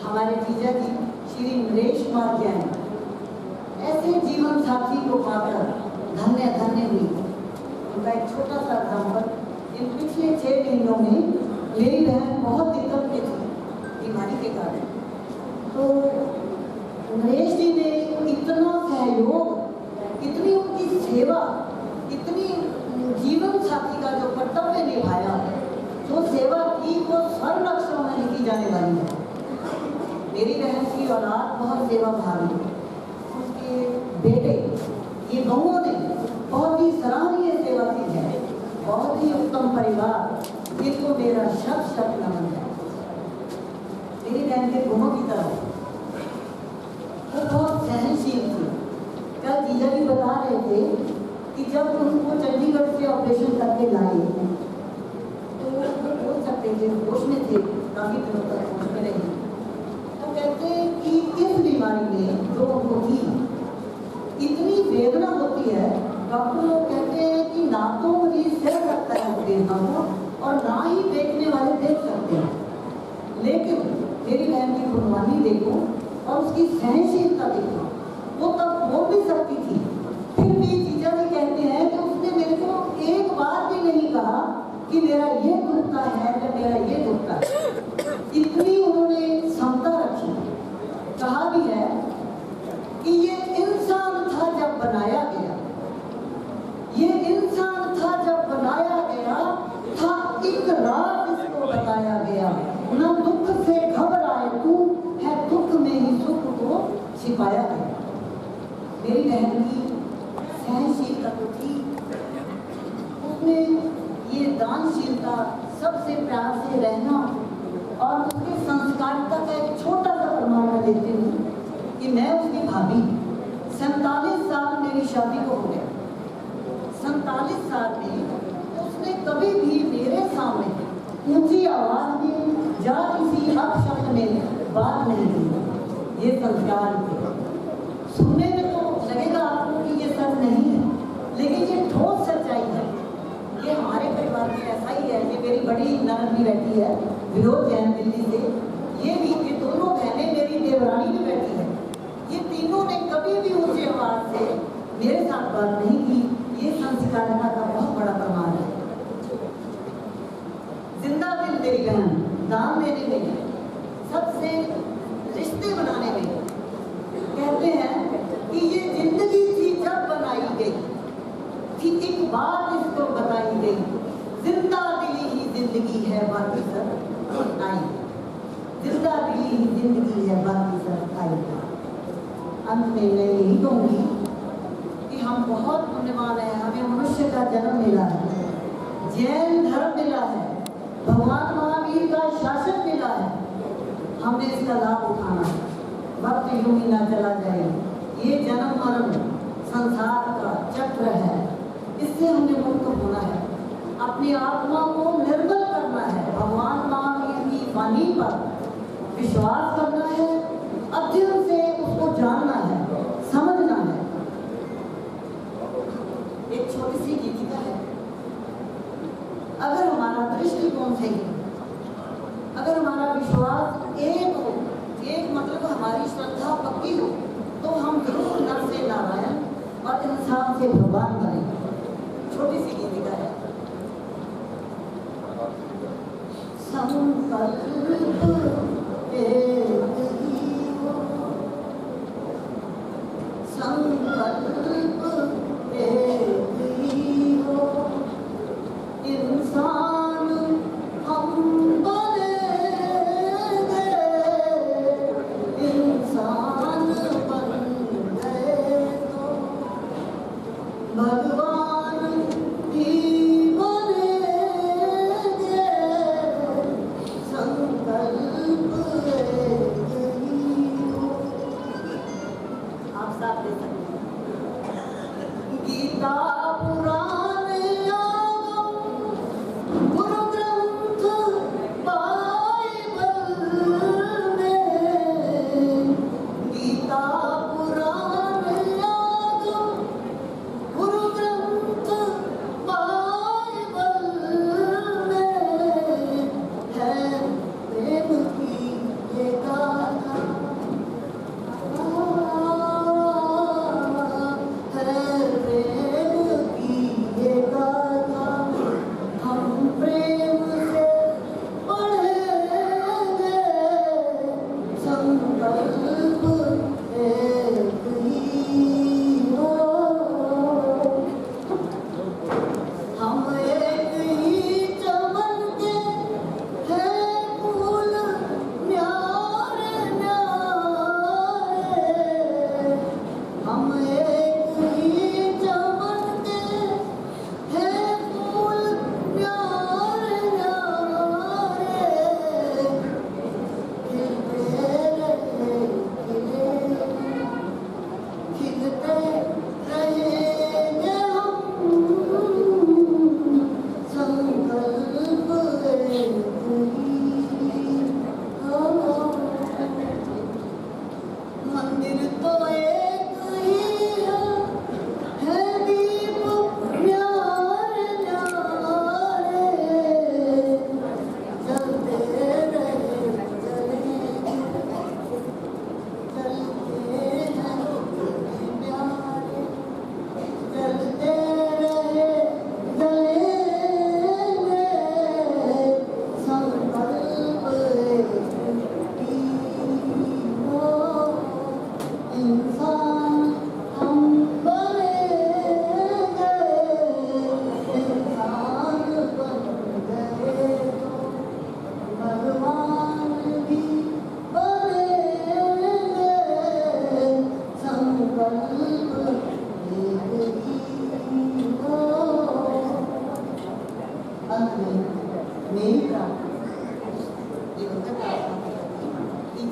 हमारे जीजा जी श्री नरेश कुमार जैन ऐसे जीवन साथी को पाकर धन्य धन्य हुई। उनका एक छोटा सा एग्जाम्पल, इन पिछले 6 महीनों में मेरी बहन बहुत दिक्कत में थी बीमारी के कारण। तो नरेश जी ने इतना सहयोग, इतनी उनकी सेवा, इतनी जीवन साथी का जो कर्तव्य निभाया, जो सेवा की वो स्वर्ण अक्षरों में लिखी जाने वाली है। मेरी बहन की औलाद बहुत सेवा भावी, उसके बेटे ये बहुओं ने बहुत ही सराहनीय सेवा की है। बहुत ही उत्तम परिवार, जिनको मेरा शब्द शब्द नमन है। मेरी बहन के गुणों की तरह वो बहुत सहनशील थी। कल जीजा जी बता रहे थे कि जब उनको चंडीगढ़ से ऑपरेशन करके लाए तो वो बोल सकते थे, होश में थे, काफ़ी दिनों तक होश में रही। तो कहते हैं कि इस बीमारी में जो उनको थी इतनी वेदना होती है, डॉक्टर लोग कहते हैं कि ना तो मरीज सह सकता है उस वेदना को और ना ही देखने वाले देख सकते हैं। लेकिन मेरी बहन की कुर्बानी देखो और उसकी सहनशीलता देखो, वो तब बोल भी सकती थी, फिर भी जीजा जी कहते हैं कि उसने मेरे को एक बार भी नहीं कहा कि मेरा ये दुखता है या मेरा ये दुखता है। इतनी उन्होंने क्षमता रखी। कहा भी है कि ये इंसान था जब बनाया गया, ये इंसान था जब बनाया गया था, एक रात इसको बताया गया, न दुख से घबराए तू है, दुख में ही सुख को छिपाया गया। मेरी बहन की सहनशीलता तो थी, उसमें ये दानशीलता, सबसे प्यार से रहना और उसके संस्कारिता का एक छोटा सा प्रमाण मैं देती हूँ कि मैं उसकी भाभी 47 साल मेरी शादी को हो गया। 47 साल में उसने कभी भी मेरे सामने ऊंची आवाज में या किसी अपशब्द में बात नहीं की। ये संस्कार थे। सुनने में तो लगेगा आपको कि ये सच नहीं है, लेकिन ये ठोस सच्चाई है। ये हमारे परिवार में ऐसा ही है। ये मेरी बड़ी ननद भी बैठी है, विनोद जैन दिल्ली से। ये दोनों बहनें मेरी देवरानी भी बैठी है। ये तीनों ने कभी भी ऊंची आवाज से मेरे साथ बात नहीं की। ये संस्कारिता का बहुत बड़ा प्रमाण है। जिंदा दिल मेरी बहन, दान देने में, सबसे रिश्ते बनाने में। कहते हैं कि ये जिंदगी थी जब बनाई गई थी, एक बात इसको बताई गई, जिंदा दिली ही जिंदगी है, बाकी सब आई। जिंदा दिली ही जिंदगी है, बाकी सब आई। अंत में मैं यही कहूँगी कि हम बहुत पुण्यवान हैं, हमें मनुष्य का जन्म मिला है, जैन धर्म मिला है, भगवान महावीर का शासन मिला है। हमने इसका लाभ उठाना है। वक्त यूं ही ना चला जाए। ये जन्म मरण संसार का चक्र है, इससे हमने मुक्त होना है। अपनी आत्मा को निर्मल करना है, भगवान महावीर की वाणी पर विश्वास करना है, अध्ययन से उसको जानना है, समझना है। एक छोटी सी गीतिका है। अगर हमारा दृष्टिकोण सही, अगर हमारा विश्वास एक हो, एक मतलब हमारी श्रद्धा पक्की हो, तो हम जरूर नर से नारायण और इंसान से भगवान बनेंगे। छोटी सी गीतिका है। संकल्प एक ही हो, संकल्प एक ही हो, इंसान हम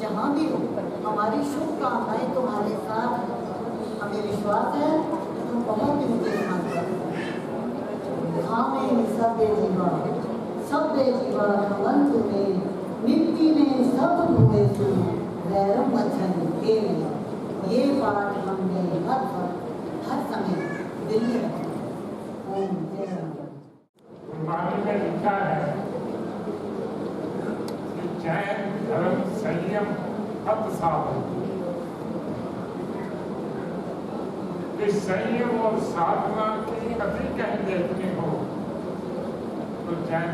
जहाँ भी हो, हमारी शुभकामनाएं तुम्हारे साथ हैं। हमें विश्वास है कि तुम बहुत इम्तिहान करोगे। खामे सब बेजीवा, सब बेजीवा हवन तुम्हें, मिट्टी में सब धुए सु, गैरम वचन के ये पाठ हमने हर वक्त हर समय दिल में रखा। ओम जय राम। गुरबानी में लिखा है कि जैन धर्म संयम हत साधन। इस संयम और साधना की अति कहीं देखनी हो तो जैन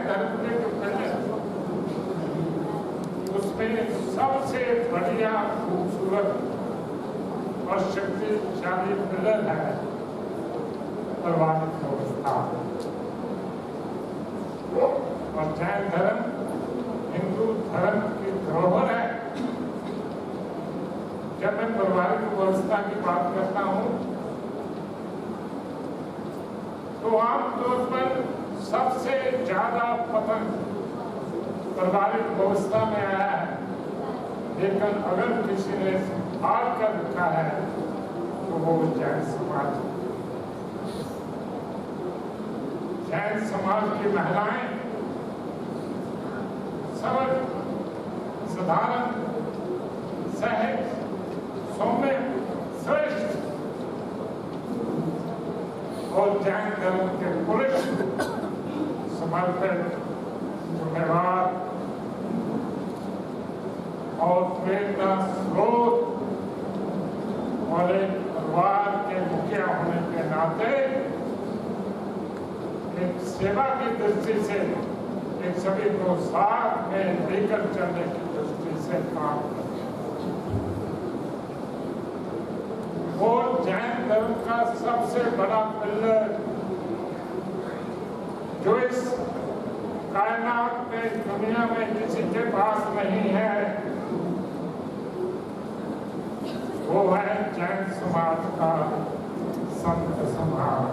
धर्म के जो पहले उसमें सबसे बढ़िया खूबसूरत और शक्तिशाली पिलर है पारिवारिक व्यवस्था। और जैन धर्म हिंदू धर्म की धरोहर है। जब मैं पारिवारिक व्यवस्था की बात करता हूँ तो आमतौर पर सबसे ज्यादा पतन पारिवारिक व्यवस्था में आया है, लेकिन अगर किसी ने संभाल कर रखा है तो वो जैन समाज। जैन समाज की महिलाएं सरल, साधारण, सहज, सौम्य, श्रेष्ठ और जैन धर्म के पुरुष समर्पित, जिम्मेवार और प्रेरणा स्रोत और एक परिवार के मुखिया होने के नाते एक सेवा की दृष्टि से एक सभी को साथ में लेकर चलने की दृष्टि से काम करते हैं। और जैन धर्म का सबसे बड़ा पिलर जो इस कायनात में दुनिया में किसी के पास नहीं है वो है जैन समाज का संत समाज।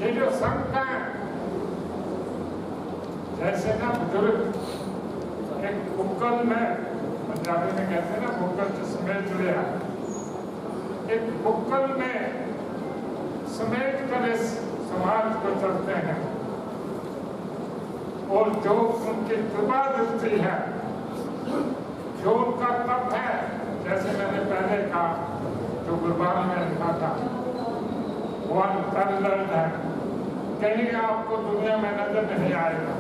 ये जो संत हैं जैसे ना बुजुर्ग एक बुक्कल में, पंजाबी में कहते हैं ना बुक्कल से समेट लिया, एक बुक्कल में समेट कर इस समाज को चलते हैं। और जो उनकी कृपा दृष्टि है, जो उनका तप है, जैसे मैंने पहले कहा जो गुरबानी में लिखा था वो अनतर्लड है, कहीं आपको दुनिया में नजर नहीं आएगा।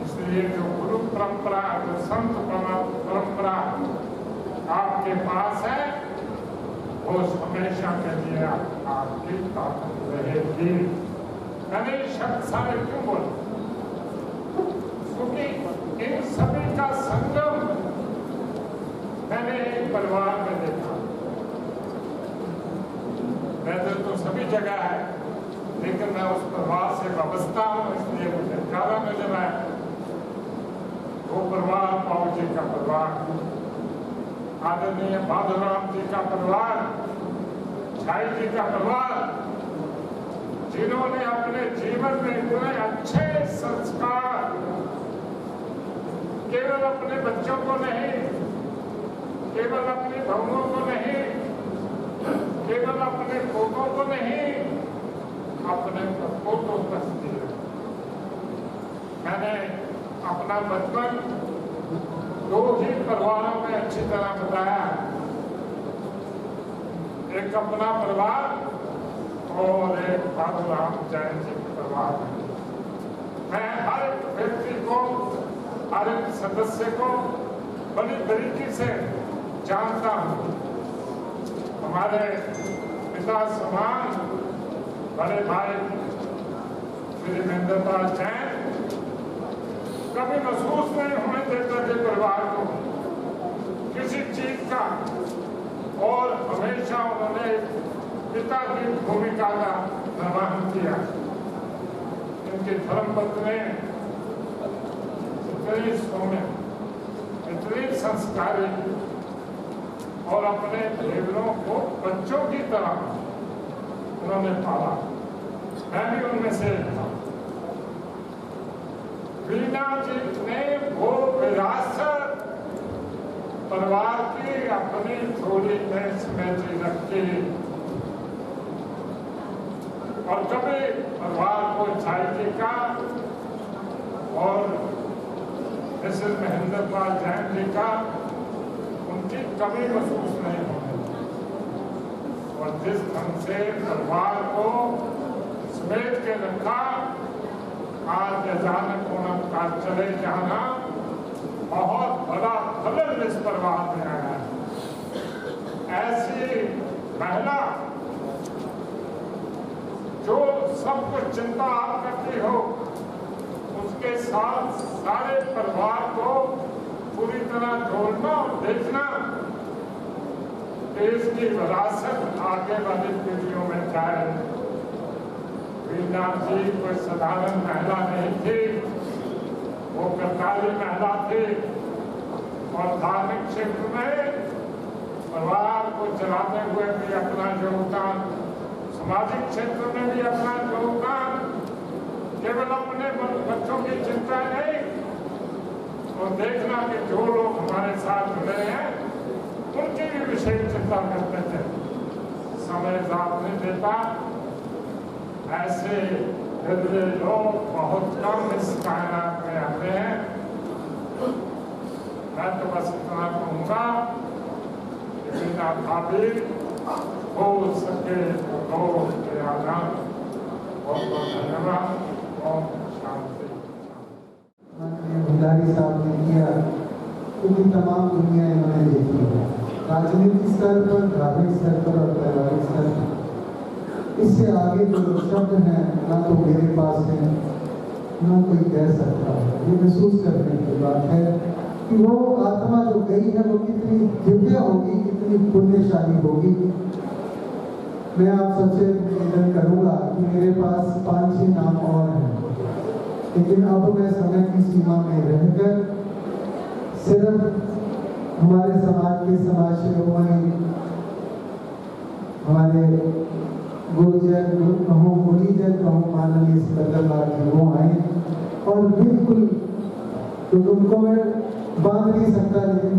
इसलिए जो गुरु परंपरा, जो संत परंपरा आपके पास है वो हमेशा के लिए आपकी ताकत रहेगी। मैंने शब्द सारे क्यों बोले? क्योंकि इन सभी का संगम मैंने एक परिवार में देखा। वैसे तो सभी जगह है, लेकिन मैं उस परिवार से वाबस्ता हूँ, इसलिए मुझे ज्यादा नजर आया। वो परिवार बाबू जी का परिवार, आदरणीय बाधुराम जी का परिवार, झाई जी का परिवार, जिन्होंने अपने जीवन में इतने अच्छे संस्कार केवल अपने बच्चों को नहीं, केवल अपनी बहुओं को नहीं, केवल अपने पोतों को नहीं, अपने पोतों तक दिया। मैंने अपना बचपन दो ही परिवारों में अच्छी तरह बताया, एक अपना परिवार और एक बाबूराम जैन जी के परिवार में। मैं हर एक व्यक्ति को, हर एक सदस्य को बड़ी बारीकी से जानता हूँ। हमारे पिता समान बड़े भाई श्री महेंद्रपाल जैन कभी महसूस नहीं होने देते थे परिवार को किसी चीज का, और हमेशा उन्होंने पिता की भूमिका का निर्वहन किया। इनकी धर्मपत्नी इतनी सौम्य, इतनी संस्कारी और अपने भेदों को बच्चों की तरह उन्होंने पाला। मैं भी उनमें से था। वीणा जी ने वो विरासत परिवार की अपनी थोड़ी में समेटी रखी और कभी परिवार को चाय जी का और मिसेस महेंद्र पाल जैन जी का उनकी कमी महसूस नहीं होती और जिस ढंग से परिवार को समेट के रखा, आज अचानक उनका चले जाना बहुत बड़ा खलल इस परिवार में आया है। ऐसी महिला जो सब कुछ चिंता आप करती हो, उसके साथ सारे परिवार को पूरी तरह जोड़ना और देखना देश की विरासत आगे वाली पीढ़ियों में जाए। वीणा जी कोई साधारण महिला नहीं थी, वो करताली महिला थी और धार्मिक क्षेत्र में परिवार को चलाते हुए भी अपना योगदान, सामाजिक क्षेत्र में भी अपना योगदान, केवल अपने बच्चों की चिंता नहीं और देखना कि जो लोग हमारे साथ जुड़े हैं उनकी भी विशेष चिंता करते थे। समय साथ नहीं देता, ऐसे हृदय लोग बहुत कम इस कायनात में आते हैं। मैं तो बस इतना कहूँगा कि बिना भाभी हो सके तो के आदान। बहुत बहुत धन्यवाद। ओम शांति। भंडारी साहब ने किया, पूरी तमाम दुनिया इन्होंने देखी है, राजनीतिक स्तर पर, धार्मिक स्तर पर और पारिवारिक स्तर पर। इससे आगे जो शब्द हैं ना तो मेरे पास है ना कोई कह सकता है। ये महसूस करने की बात है कि वो आत्मा जो गई है वो कितनी दिव्य होगी, कितनी पुण्यशाली होगी। मैं आप सबसे निवेदन करूँगा कि मेरे पास 5-6 नाम और हैं, लेकिन अब मैं समय की सीमा में रहकर सिर्फ हमारे समाज के समाज शिरोमणि, हमारे गुरुजन कहूँ, मुनिजन कहूँ, माननीय सिकंदर जी वो आए और बिल्कुल तो उनको मैं बांध नहीं सकता, लेकिन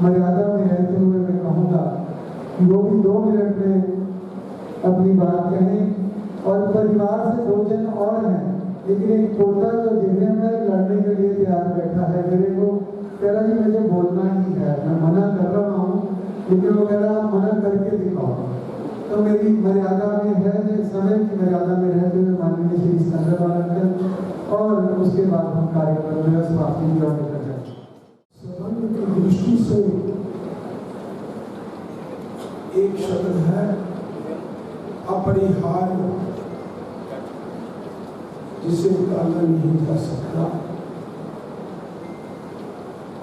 मर्यादा में रहते हुए मैं कहूँगा कि वो भी 2 मिनट में अपनी बात कहें। और परिवार से 2 जन और हैं, लेकिन एक पोता जो जिन्हें में लड़ने के लिए तैयार बैठा है, मेरे को कह रहा जी मुझे बोलना ही है, मैं मना कर रहा हूँ, लेकिन वो कह रहा आप मना करके दिखाओ। तो मेरी मर्यादा में है, समय की मर्यादा में रहते हुए माननीय श्री सिकंदर और उसके बाद हम कार्यक्रम में समाप्ति कर जाए। संबंध की दृष्टि से एक शब्द है अपरिहार्य, जिसे टाला नहीं जा सकता,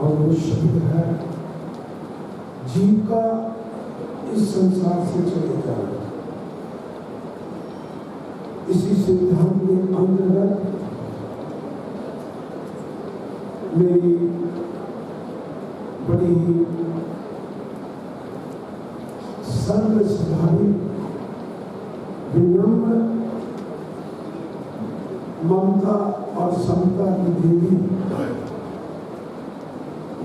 और वो शब्द है जीव का इस संसार से चले जाना। इसी सिद्धांत के अंतर्गत मेरी बड़ी ही सर्वसाधारी विनम्र ममता और समता की देवी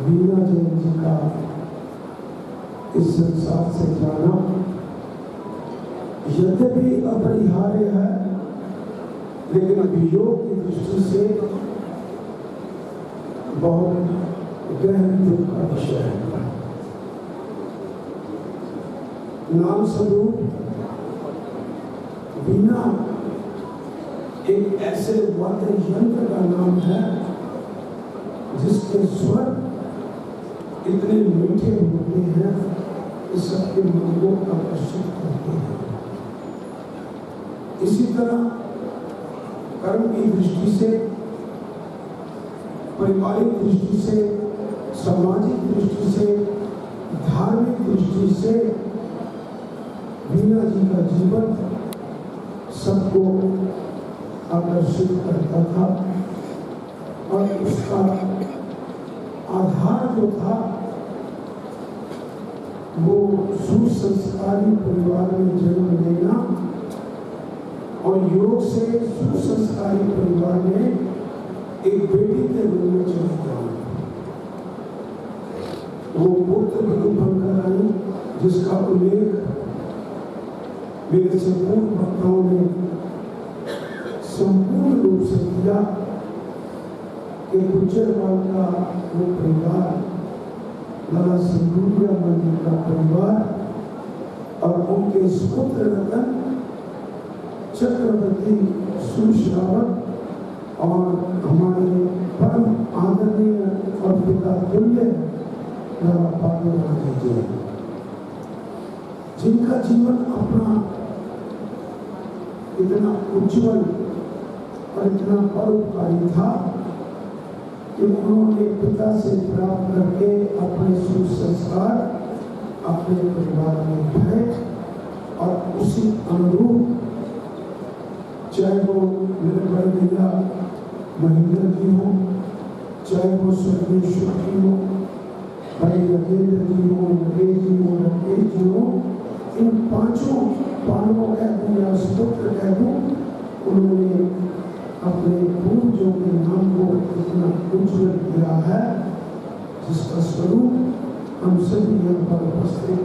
वीणा जैन जी का इस संसार से जाना यद्यपि अपरिहार्य है, लेकिन वियोग की दृष्टि से बहुत गहन दुख का विषय है। नाम स्वरूप वीणा एक ऐसे वाद्य यंत्र का नाम है जिसके स्वर इतने मीठे होते हैं कि सबके मन को आकर्षित करते हैं। इसी तरह कर्म की दृष्टि से, पारिवारिक दृष्टि से, सामाजिक दृष्टि से, धार्मिक दृष्टि से वीणा जी का जीवन सबको आकर्षित करता था और उसका आधार जो था वो सुसंस्कारी परिवार में जन्म लेना और योग से सुसंस्कारी परिवार में एक बेटी के रूप में चली गई। वो पुत्र बधू बनकर आई, जिसका उल्लेख मेरे से पूर्व वक्ताओं ने संपूर्ण रूप से किया कि गुज्जरवाल का वो परिवार, लाला सिंधूरिया मंदिर का परिवार और उनके सुपुत्र रतन चक्रवर्ती सुश्रावक और हमारे परम आदरणीय और पिता तुल्य लाला बाबूराम जी, जिनका जीवन अपना इतना उज्जवल और इतना परोपकारी था कि उन्होंने पिता से प्राप्त करके अपने सुसंस्कार अपने परिवार में भरे और उसी अनुरूप, चाहे वो मेरे बड़े भैया महेंद्र जी हो, चाहे वो स्वर्गीय शुक्ल हो, भाई राजेंद्र जी हो, नरेश जी हो, राकेश जी हो, इन पांचों पांडवों कह दूं या सुपुत्र कह दूं, उन्होंने अपने पूर्वजों के नाम को इतना उज्जवल किया है, जिसका स्वरूप हम सभी यहाँ पर उपस्थित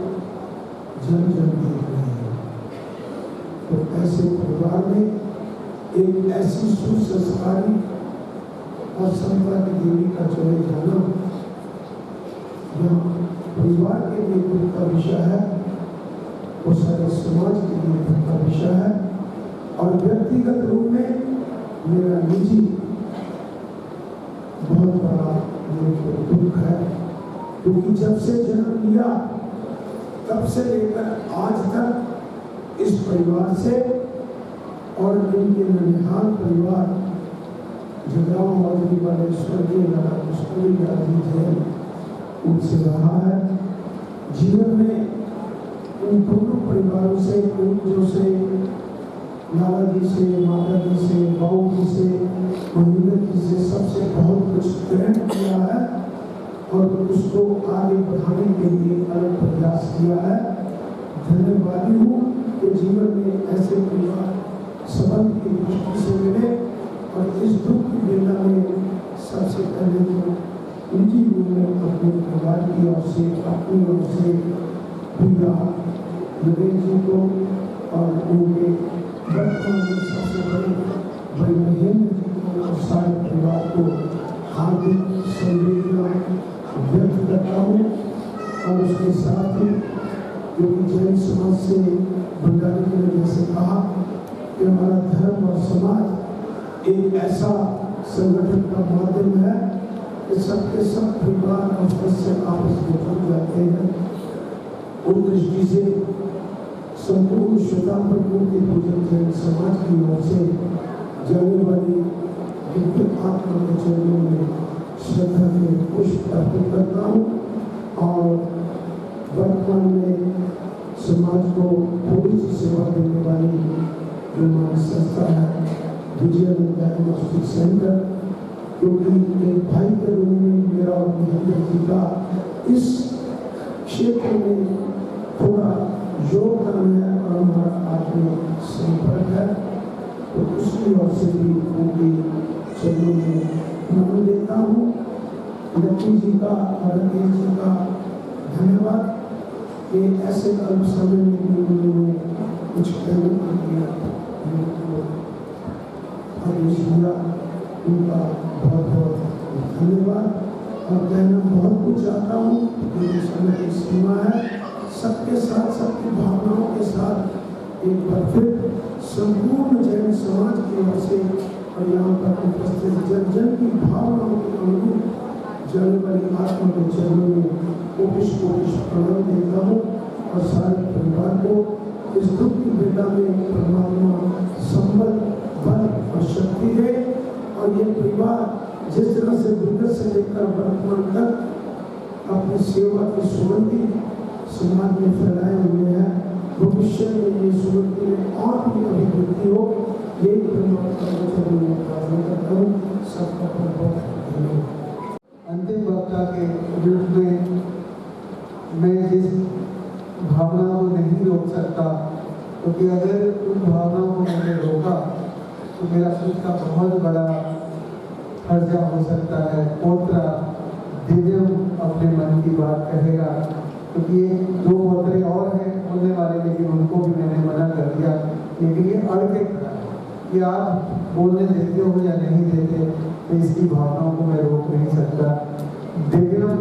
जन जन देख रहे हैं। तो ऐसे परिवार में एक ऐसी सुसंस्कारी और संता की देवी का चले जाना, यहाँ परिवार के लिए दुख का विषय है, वो सारे समाज के लिए दुख का विषय है। और व्यक्तिगत रूप में मेरा निजी बहुत बड़ा मेरे को दुख है, क्योंकि जब से जन्म लिया तब से लेकर आज तक इस परिवार से और इनके ननिहाल परिवार जगराव मौजरी वाले स्वर्गीय लाला कस्तूरी गांधी जैन उनसे रहा है। जीवन में इन दोनों परिवारों से, पूर्वजों से, लाला जी से, माता जी से, बाबू जी से, महेंद्र जी से, सबसे बहुत कुछ ग्रहण किया है और उसको आगे बढ़ाने के लिए अलग प्रयास किया है। धन्यवादी हूँ कि जीवन में ऐसे परिवार संबंध की दृष्टि से मिले और इस दुख की वेला में सबसे पहले तो निजी रूप में अपने परिवार की ओर से, अपनी ओर से भैया नरेश जी को और उनके वर्तमान में सबसे बड़े भाई महेंद्र जी को और सारे परिवार को हार्दिक संवेदना व्यक्त करता हूँ। और उसके साथ ही जो कि जैन समाज से भंडारी जी ने जैसे कहा कि हमारा धर्म और समाज एक ऐसा संगठन का माध्यम है कि सबके सब परिवार और सदस्य आपस में जुड़ जाते हैं। उस दृष्टि से संपूर्ण श्वेतांबर मूर्ति पूजन जैन समाज की ओर से जाने वाली दिव्य आत्मा के चरणों में श्रद्धा के पुष्प अर्पित करता हूँ और वर्तमान में समाज को थोड़ी सी सेवा देने वाली जो हमारी संस्था है विजयानंद डायग्नोस्टिक सेंटर, क्योंकि एक भाई के रूप में मेरा और महेंद्र जी का इस क्षेत्र में थोड़ा योगदान है और हमारा आज में संपर्क है, तो उसकी ओर से भी उनकी चरणों में नमन देता हूँ। लक्ष्मी जी का और राकेश जी का धन्यवाद कि ऐसे अल्प समय में भी उन्होंने कुछ कहने के लिए आदेश दिया, उनका बहुत बहुत धन्यवाद। और कहना बहुत कुछ चाहता हूँ, मेरी समय की सीमा है। सबके साथ, सबकी भावनाओं के साथ एक बार फिर संपूर्ण जैन समाज की ओर से और यहाँ पर उपस्थित जन जन की भावनाओं के अनुरूप जाने वाली आत्मा के चरणों में कोटिश कोटिश प्रणाम देता हूँ और सारे परिवार को इस दुख की बेटा में परमात्मा संबल, बल और शक्ति दे। और ये परिवार जिस तरह से विगत से लेकर वर्तमान तक अपनी सेवा की सुगंधी समाज में फैलाए हुए हैं, भविष्य में ये सुगंधी में और भी अभिवृद्धि हो, ये परमात्मा के चरणों में प्रार्थना करता हूँ। सबका बहुत धन्यवाद। अंतिम वक्ता के रूप में मैं जिस भावना को नहीं रोक सकता क्योंकि अगर उन भावनाओं को मैंने रोका तो मेरा खुद का बहुत बड़ा खर्चा हो सकता है। पोत्रा दिव्यम अपने मन की बात कहेगा, क्योंकि ये 2 पोतरे और हैं बोलने वाले, लेकिन उनको भी मैंने मना कर दिया। लेकिन ये अड़ के खड़ा है कि आप बोलने देते हो या नहीं देते, तो इसकी भावनाओं को मैं रोक नहीं सकता। दिव्यम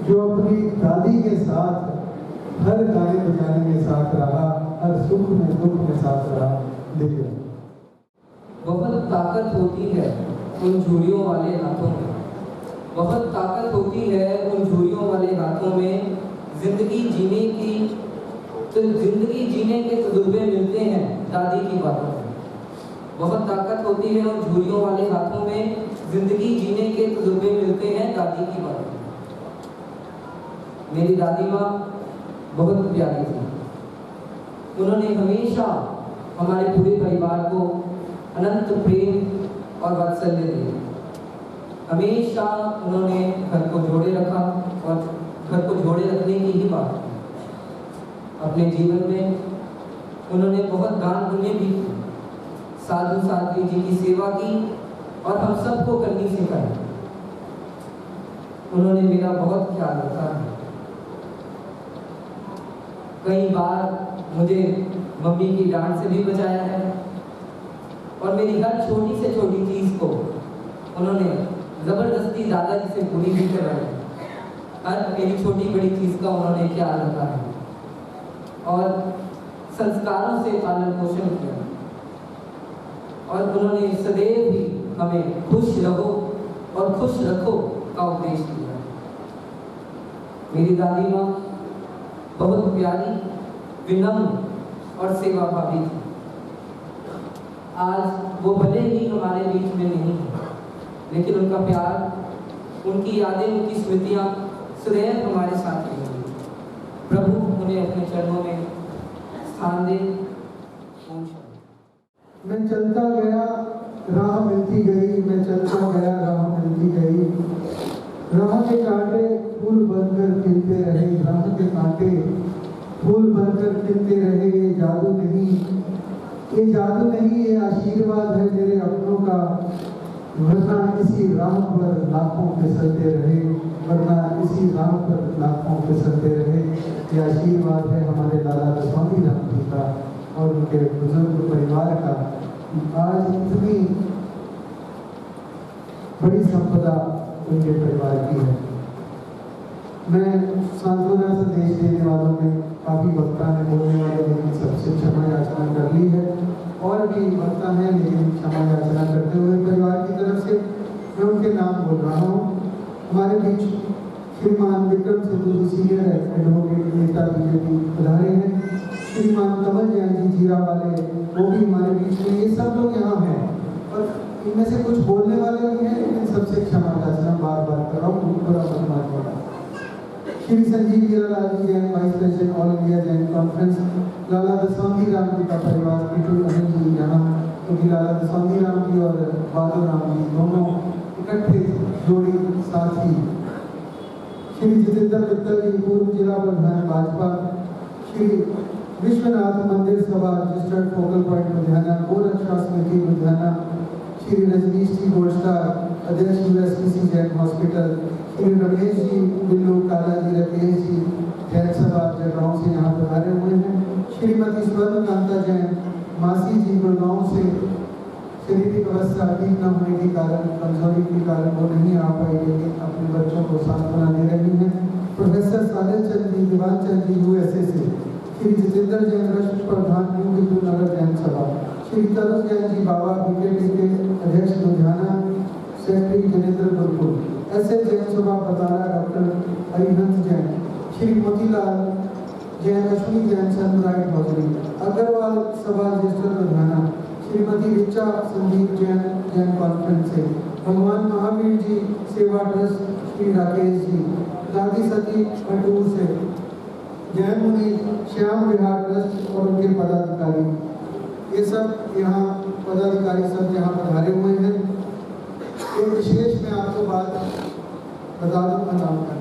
जो अपनी दादी के साथ हर गाने बजाने में साथ रहा, हर सुख में दुख में साथ रहा। दिव्यम बहुत ताकत होती है उन झुर्रियों वाले हाथों में, बहुत ताकत होती है उन झुर्रियों वाले हाथों में। जिंदगी जीने के तजुर्बे मिलते हैं दादी की बातों में। बहुत ताकत होती है उन झुर्रियों वाले हाथों में, जिंदगी जीने के तजुर्बे मिलते हैं दादी की बातों में। मेरी दादी माँ बहुत प्यारी थी। उन्होंने हमेशा हमारे पूरे परिवार को अनंत प्रेम और वात्सल्य दिया। हमेशा उन्होंने घर को जोड़े रखा और घर को जोड़े रखने की ही बात की। अपने जीवन में उन्होंने बहुत दान पुण्य भी की, साधु साध्वी जी की सेवा की और हम सबको करनी सिखाई। उन्होंने मेरा बहुत ख्याल रखा है। कई बार मुझे मम्मी की डांट से भी बचाया है और मेरी हर छोटी से छोटी चीज को उन्होंने जबरदस्ती दादाजी से पूरी भी करवाई। हर मेरी छोटी बड़ी चीज का उन्होंने ख्याल रखा है और संस्कारों से पालन पोषण किया और उन्होंने सदैव ही हमें खुश रहो और खुश रखो का उपदेश दिया। मेरी दादी माँ बहुत प्यारी, विनम्र और सेवा भावी थी। आज वो भले ही हमारे बीच में नहीं है, लेकिन उनका प्यार, उनकी यादें, उनकी स्मृतियाँ सदैव हमारे साथ रहेंगी। प्रभु उन्हें अपने चरणों में स्थान दे। मैं चलता गया राह मिलती गई, मैं चलता गया राह मिलती गई। राह के कांटे फूल बनकर खिलते रहे, राह के कांटे फूल बनकर खिलते रहे। ये जादू नहीं, ये जादू नहीं, ये आशीर्वाद है मेरे अपनों का। वरना इसी राह पर लाखों फिसलते रहे, वरना इसी राह पर लाखों फिसलते रहे। ये आशीर्वाद है हमारे लाला दसवामी राम जी का और उनके बुजुर्ग परिवार का। आज इतनी बड़ी संपदा उनके परिवार की है। मैं सांत्वना संदेश देने वालों में काफ़ी वक्ता ने बोलने वाले, लेकिन सबसे क्षमा याचना कर ली है। और भी वक्ता हैं, लेकिन क्षमा याचना करते हुए परिवार की तरफ से मैं उनके नाम बोल रहा हूँ। हमारे बीच श्रीमान विक्रम सिद्धू जी सीनियर एडवोकेट नेता बीजेपी पधारे हैं। श्रीमान कमल जैन जी जीरा वाले, वो भी हमारे बीच में। ये सब लोग यहाँ हैं और इनमें से कुछ बोलने वाले भी हैं, लेकिन सबसे क्षमा याचना बार बार कर रहा हूँ। Shri Sanjeev Hiralal ji Jain, vice president all India Jain conference. Lala दसवामी राम जी का परिवार, किटू अनिल जी यहाँ, क्योंकि लाला दसवामी राम जी और बादो राम जी दोनों इकट्ठे जोड़ी साथी। श्री जितेंद्र मित्तल जी, पूर्व जिला प्रधान भाजपा। श्री विश्वनाथ मंदिर सभा रजिस्टर्ड फोकल पॉइंट लुधियाना, गोरक्षा समिति लुधियाना। श्री रजनीश जी गोल्डस्टार, अध्यक्ष यूएसपीसी जैन हॉस्पिटल। श्री रमेश जी बिल्लू, काला जी, राकेश जी जैन सभा जगरांव से यहाँ पधारे हुए हैं। श्रीमती स्वर्ण कांता जैन, मासी जी गुड़गांव से। शारीरिक अवस्था ठीक न होने के कारण, कमजोरी के कारण वो नहीं आ पाई, लेकिन अपने बच्चों को सांत्वना दे रही हैं। प्रोफेसर साहिल चंद जी, दीवान चंद जी यूएसए से। श्री जितेंद्र जैन, राष्ट्र प्रधान न्यू हिंदू नगर जैन सभा। श्री तरुण जैन जी, बाबा बीकेटी के अध्यक्ष लुधियाना, सेक्रेटरी जनेन्द्र गुरुकुल। ऐसे जैन सभा बतारा डॉक्टर हरिहंस जैन। श्री मोतीलाल जैन, अश्विनी जैन, सनब्राइट हॉजरी। अग्रवाल सभा रजिस्टर लुधियाना। श्रीमती रिचा संदीप जैन, जैन कॉन्फ्रेंस से। भगवान महावीर जी सेवा ट्रस्ट, श्री राकेश जी। दादी सती खटूर से। जैन मुनि श्याम विहार ट्रस्ट और उनके पदाधिकारी, ये सब यहाँ पदाधिकारी सब यहाँ पधारे हुए हैं। एक विशेष मैं आपको बात बता दूँ नाम का।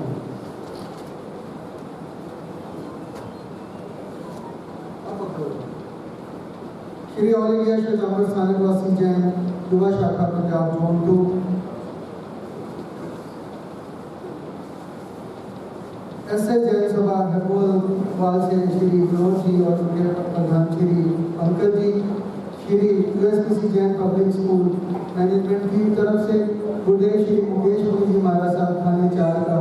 महोदय श्वेतांबर स्थानकवासी जैन युवा शाखा पंजाब जोन 2, एसएस जैन सभा हरमोल से श्री विनोद जी और उनके प्रधान Shri Pankaj ji, Shri USPC Jain public school management की तरफ से गुरुदेव श्री मुकेश मुनि जी महाराज साहब थाने 4 का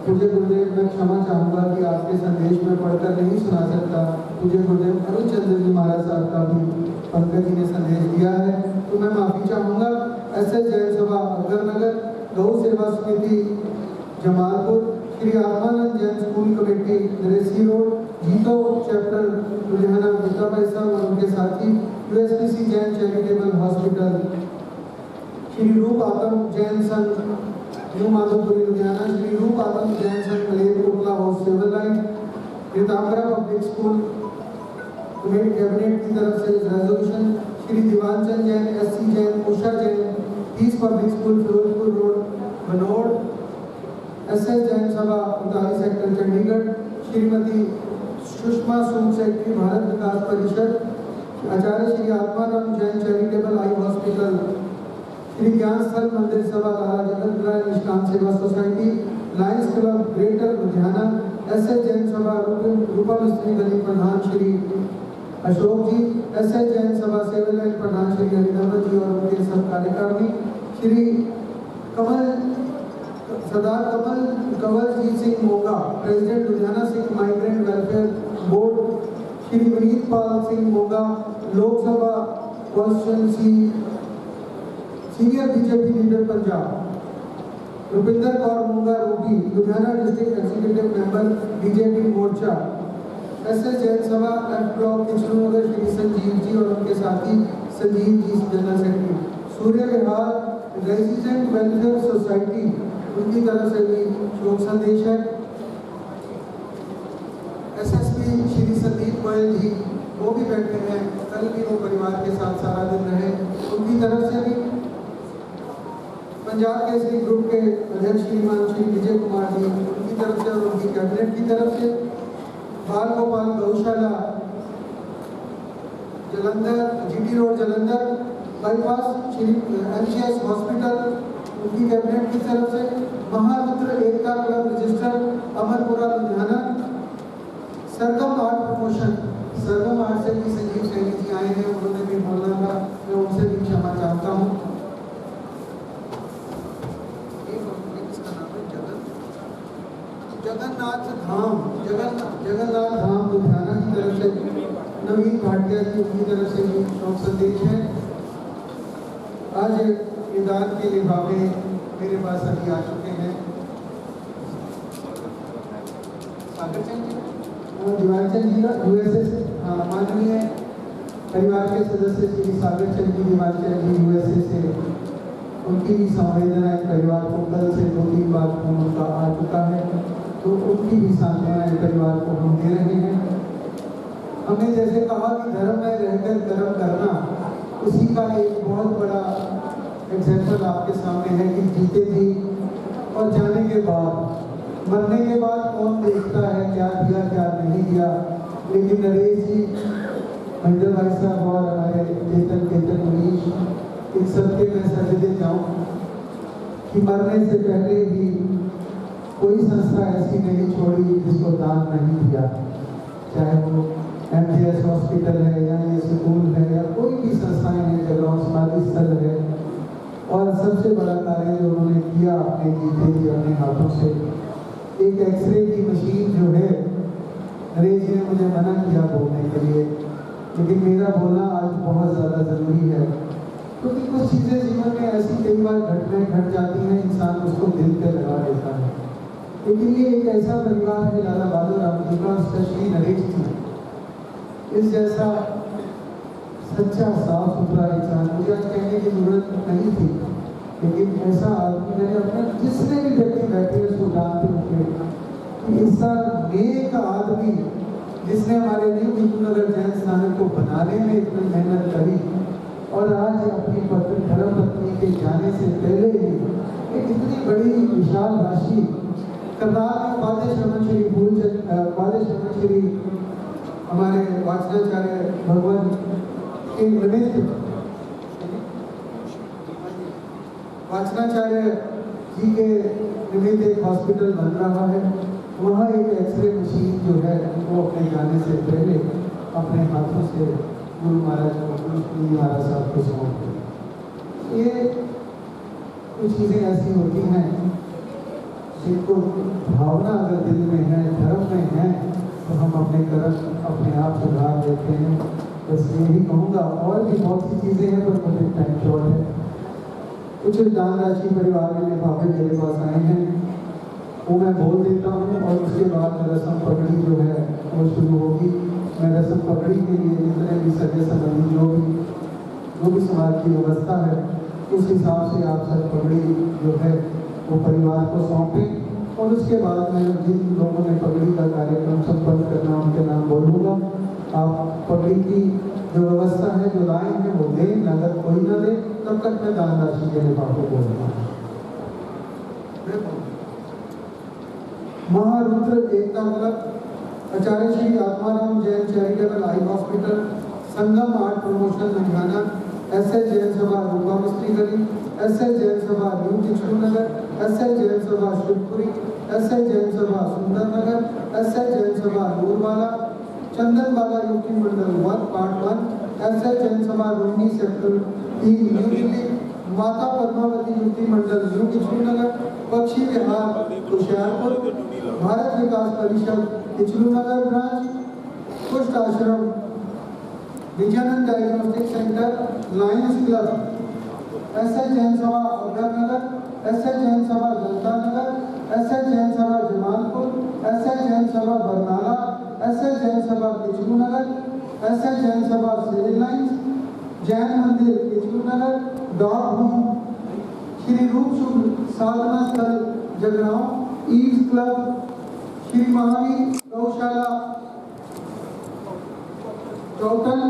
पूज्य गुरुदेव, मैं क्षमा चाहूँगा कि आपके संदेश में पढ़कर नहीं सुना सकता। पूज्य गुरुदेव अरुण चंद्र जी महाराज साहब का भी पंकज जी ने संदेश दिया है, तो मैं माफ़ी चाहूँगा। एसएस जैन सभा अगरनगर, गौ सेवा समिति जमालपुर, श्री आत्मानंद जैन स्कूल कमेटी नरेसी रोड, जीतो चैप्टर लुधियाना गीता भाई साहब और उनके साथी, USPC Jain charitable hospital, Shri Roop Atam Jain संघ new Madhopuri Ludhiana, Shri Roop Atam Jain Sangh Malerkotla house civil line, Pitambara public school cabinet की तरफ से resolution, Shri Diwanchand Jain, SC Jain, Usha Jain, peace public school Firozpur road Banod, SS Jain Sabha 39 sector Chandigarh, Shrimati Sushma Sood secretary Bharat Vikas Parishad, Acharya Shri Atmaram Jain charitable eye hospital, Shri Gyan Sthal Mandir Sabha Lala Jagat Rai Nishkam Seva society, lions club greater Ludhiana, SS Jain Sabha Rupa Mistri गली प्रधान Shri Ashok ji, SS Jain Sabha civil line प्रधान श्री हरिधमन जी और उनके सब कार्यकारिणी, Shri Sardar Kanwaljit Singh Moga, president Ludhiana Sikh migrant welfare board, Shri Vineet Pal Singh Moga, Lok Sabha constituency senior BJP leader Punjab, Rupinder Kaur Moga Ruby, Ludhiana district executive member BJP Morcha, SS Jain Sabha F block Kishannagar Shri Sanjeev ji और उनके साथी Sanjeev ji general secretary, Surya Vihar resident welfare society, उनकी तरफ से भी शोक संदेश है। एसएसपी श्री संदीप गोयल जी वो भी बैठे हैं, कल भी वो परिवार के साथ सारा दिन रहे, उनकी तरफ से भी। पंजाब केसरी ग्रुप के अध्यक्ष श्रीमान श्री विजय कुमार जी, उनकी तरफ से और उनकी कैबिनेट की तरफ से। बाल गोपाल गौशाला Jalandhar, GT road Jalandhar bypass, Shri MCS hospital, उनकी कैबिनेट की तरफ से। Maharudra Ekta club registered Amarpura Ludhiana. सरगम आर्ट प्रमोशन, सरगम आर्ट से भी संजीव सैनी जी आए हैं, उन्होंने भी बोलना था, मैं उनसे भी क्षमा चाहता हूँ। जगन्नाथ धाम लुधियाना की तरफ से नवीन भाटिया जी, उनकी तरफ से भी शोक संदेश है। आज ईदान के लिफाफे मेरे पास अभी आ चुके हैं। सागर चंद जी, दिवानचंद जी यूएसए से, माननीय परिवार के सदस्य श्री सागर चंद जी दिवानचंद जी यूएसए से, उनकी भी संवेदनाएं परिवार को कल से 2-3 बार फोन उनका आ चुका है, तो उनकी भी सांत्वनाएं परिवार को हम दे रहे हैं। हमने जैसे कहा कि धर्म में रहकर कर्म करना, उसी का एक बहुत बड़ा एग्जाम्पल आपके सामने है कि जीते थी और जाने के बाद, मरने के बाद कौन देखता है क्या किया क्या नहीं किया। लेकिन नरेश जी, महेंद्र भाई साहब और हमारे चेतन मनीष, इन सबके मैं सजदे जाऊँ कि मरने से पहले भी कोई संस्था ऐसी नहीं छोड़ी जिसको दान नहीं दिया, चाहे वो एमजीएस हॉस्पिटल है या ये स्कूल है या कोई भी संस्थाएं हैं, जगह समाधि स्थल है। और सबसे बड़ा कार्य जो उन्होंने किया अपने जीते जी अपने हाथों से, एक एक्सरे की मशीन जो है, नरेश जी ने मुझे मना किया बोलने के लिए, लेकिन मेरा बोलना आज बहुत ज़्यादा ज़रूरी है, क्योंकि कुछ चीज़ें जीवन में ऐसी कई बार घट जाती हैं, इंसान उसको दिल पे लगा देता है। लेकिन ये एक ऐसा परिवार है, लाला बहादुर राम जी का, स्पेशली नरेश जी, इस जैसा सच्चा साफ सुथरा इंसान, मुझे आज कहने की जरूरत नहीं थी, लेकिन ऐसा आदमी मैंने अपना, जिसने भी व्यक्ति बैठे उसको जानते होंगे कि ऐसा नेक आदमी जिसने हमारे न्यू विष्णुनगर जैन स्थान को बनाने में इतनी मेहनत करी, और आज अपनी धर्म पत्नी के जाने से पहले ही एक इतनी बड़ी विशाल राशि करनाल में पादे श्रवण श्री हमारे वाचनाचार्य भगवान के निमित्त वाचनाचार्य जी के निमित्त एक हॉस्पिटल बन रहा है। वहाँ एक एक्सरे मशीन जो है वो अपने जाने से पहले अपने हाथों से गुरु महाराज को, गुरु महाराज साहब को सौंप दें। ये कुछ चीज़ें ऐसी होती हैं जिनको भावना अगर दिल में है, धर्म में है, तो हम अपने कर्म अपने आप सुधार देते हैं। बस यही कहूँगा। और भी बहुत सी चीज़ें हैं पर मुझे टाइम शॉर्ट है। कुछ दान राशि परिवार में लिफाफे मेरे पास आए हैं, वो मैं बोल देता हूँ और उसके बाद रस्म पगड़ी जो है वो शुरू होगी। मैं रस्म पगड़ी के लिए जितने भी सगे संबंधी जो भी समाज की व्यवस्था है उस हिसाब से आप सब पगड़ी जो है वो परिवार को सौंपें और उसके बाद मैं जिन लोगों ने पगड़ी का कार्यक्रम संपन्न करना उनके नाम बोलूँगा। आप पगड़ी की जो व्यवस्था है, जो लाइन है वो दें, नगद कोई ना दे, तब तक मैं दान राशि के लिफाफे बोलूँगा। Maharudra Ekta club, Acharya Shri Atmaram Jain charitable eye hospital, Sangam art promotion Ludhiana, SH Jain Sabha Rupa Mistri Gali, SH Jain Sabha new Kishore Nagar, SH Jain Sabha Shivpuri, SH Jain सभा सुंदर नगर, एसएच जैन सभा नूरवाला, चंदनवाला युवती मंडल 1 पार्ट 1, एसएच जैन सभा रोहिणी सेक्टर 3 न्यू दिल्ली, माता पद्मावती युवती मंडल न्यू किशोर नगर, पक्षी विहार होशियारपुर, भारत विकास परिषद किचलू नगर ब्रांच, कुष्ठ आश्रम Vijayanand diagnostic centre, Lions club, SH Jain सभा अभ्यानगर, एसएच जैन सभा जनता नगर, एसएच जैन सभा जमालपुर, एसएच जैन सभा बरनाला, एसएच जैन सभा किचलू नगर, SH Jain Sabha civil lines, Jain मंदिर किचलू नगर, डॉग होम, श्री रूप शुभ साधना स्थल जगरांव, ईड्स क्लब, श्री महावीर गौशाला टोटल,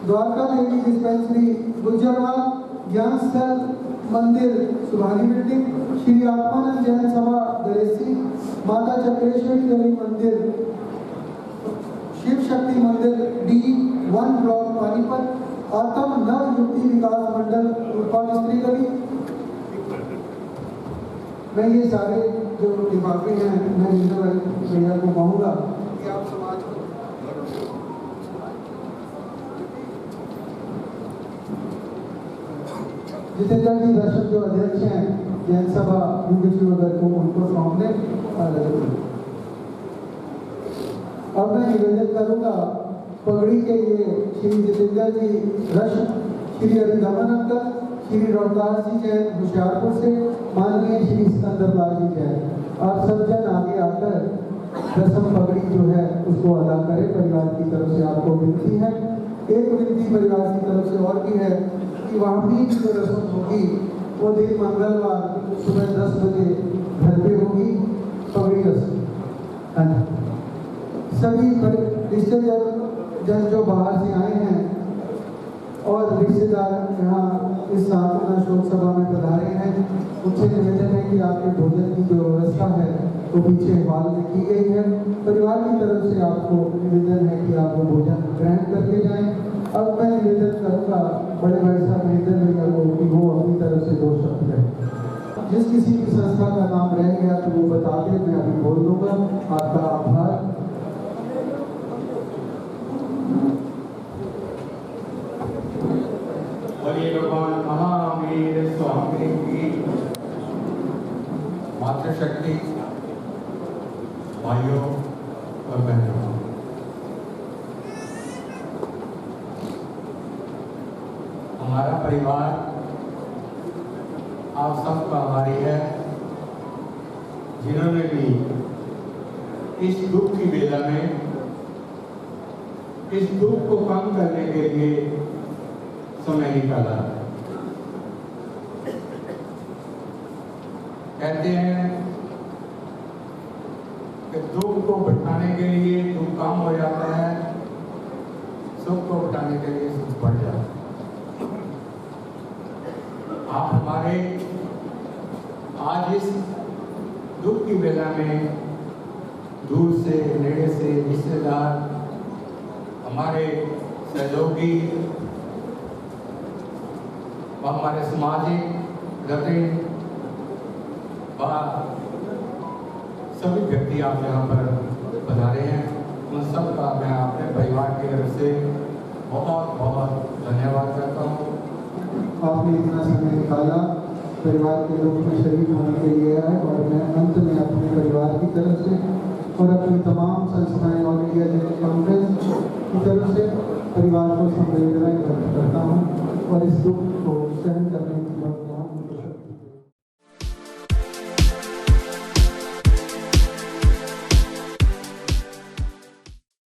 द्वारका देवी डिस्पेंसरी गुजरवाल, ज्ञान स्थल मंदिर सुभानी बिल्डिंग, श्री आत्मानंद जैन सभा दरेसी, माता चक्रेश्वरी देवी मंदिर, शिव शक्ति मंदिर D1 ब्लॉक पानीपत, आत्म नव युक्ति विकास मंडल रूपा मिस्त्री गली। मैं ये सारे जो लिफाफे हैं मैं भैया को कहूँगा कि आप समाज को जितेंद्र जी दर्शक जो अध्यक्ष हैं जैन सभा नगर को उनको सौंपने। अब मैं निवेदन करूंगा पगड़ी के लिए श्री जितेंद्र जी रश, श्री हरिदमन अंकल, श्री रौदास जी जैन होशियारपुर से, माननीय श्री सिकंदर लाल जी जैन। आप सब जन आगे आकर रस्म पगड़ी जो है उसको अदा करें। परिवार की तरफ से आपको विनती है। एक विनती परिवार की तरफ से और भी है कि वहाँ भी जो रस्म होगी वो दिन मंगलवार सुबह 10 बजे घर पे होगी पगड़ी रस्म। सभी रिश्तेदार जन जो बाहर से आए हैं और रिश्तेदार यहाँ इस साधना शोक सभा में पधारे हैं, उनसे निवेदन है कि आपके भोजन की जो व्यवस्था है वो पीछे हॉल में की गई है। परिवार की तरफ से आपको निवेदन है कि आप वो भोजन ग्रहण करके जाएं। अब मैं निवेदन करूँगा बड़े भाई साहब महेंद्र भैया को कि वो अपनी तरफ से 2 शब्द कहें। जिस किसी की संस्था का नाम रह गया तो वो बता के मैं अभी बोल दूंगा। आपका आभार। भगवान महावीर स्वामी की मातृशक्ति, भाइयों और बहनों, हमारा परिवार आप सबका आभारी है जिन्होंने भी इस दुख की वेला में इस दुख को कम करने के लिए समय निकाला। कहते हैं कि दुख को बढ़ाने के लिए दुख कम हो जाता है, सुख को बढ़ाने के लिए सुख बढ़ जाता है। आप हमारे आज इस दुख की वेला में दूर से नेड़े से रिश्तेदार, हमारे सहयोगी हमारे सामाजिक ऋण व सभी व्यक्ति आप यहाँ पर पधारे हैं, उन सब का मैं अपने परिवार की तरफ से बहुत बहुत धन्यवाद करता हूँ। आपने इतना समय निकाला परिवार के लोग में शरीक होने के लिए है, और मैं अंत में अपने परिवार की तरफ से और अपनी तमाम संस्थाएं और इंडिया जनता कांग्रेस की तरफ से परिवार को संवेदनाएं व्यक्त करता हूँ और इस दुख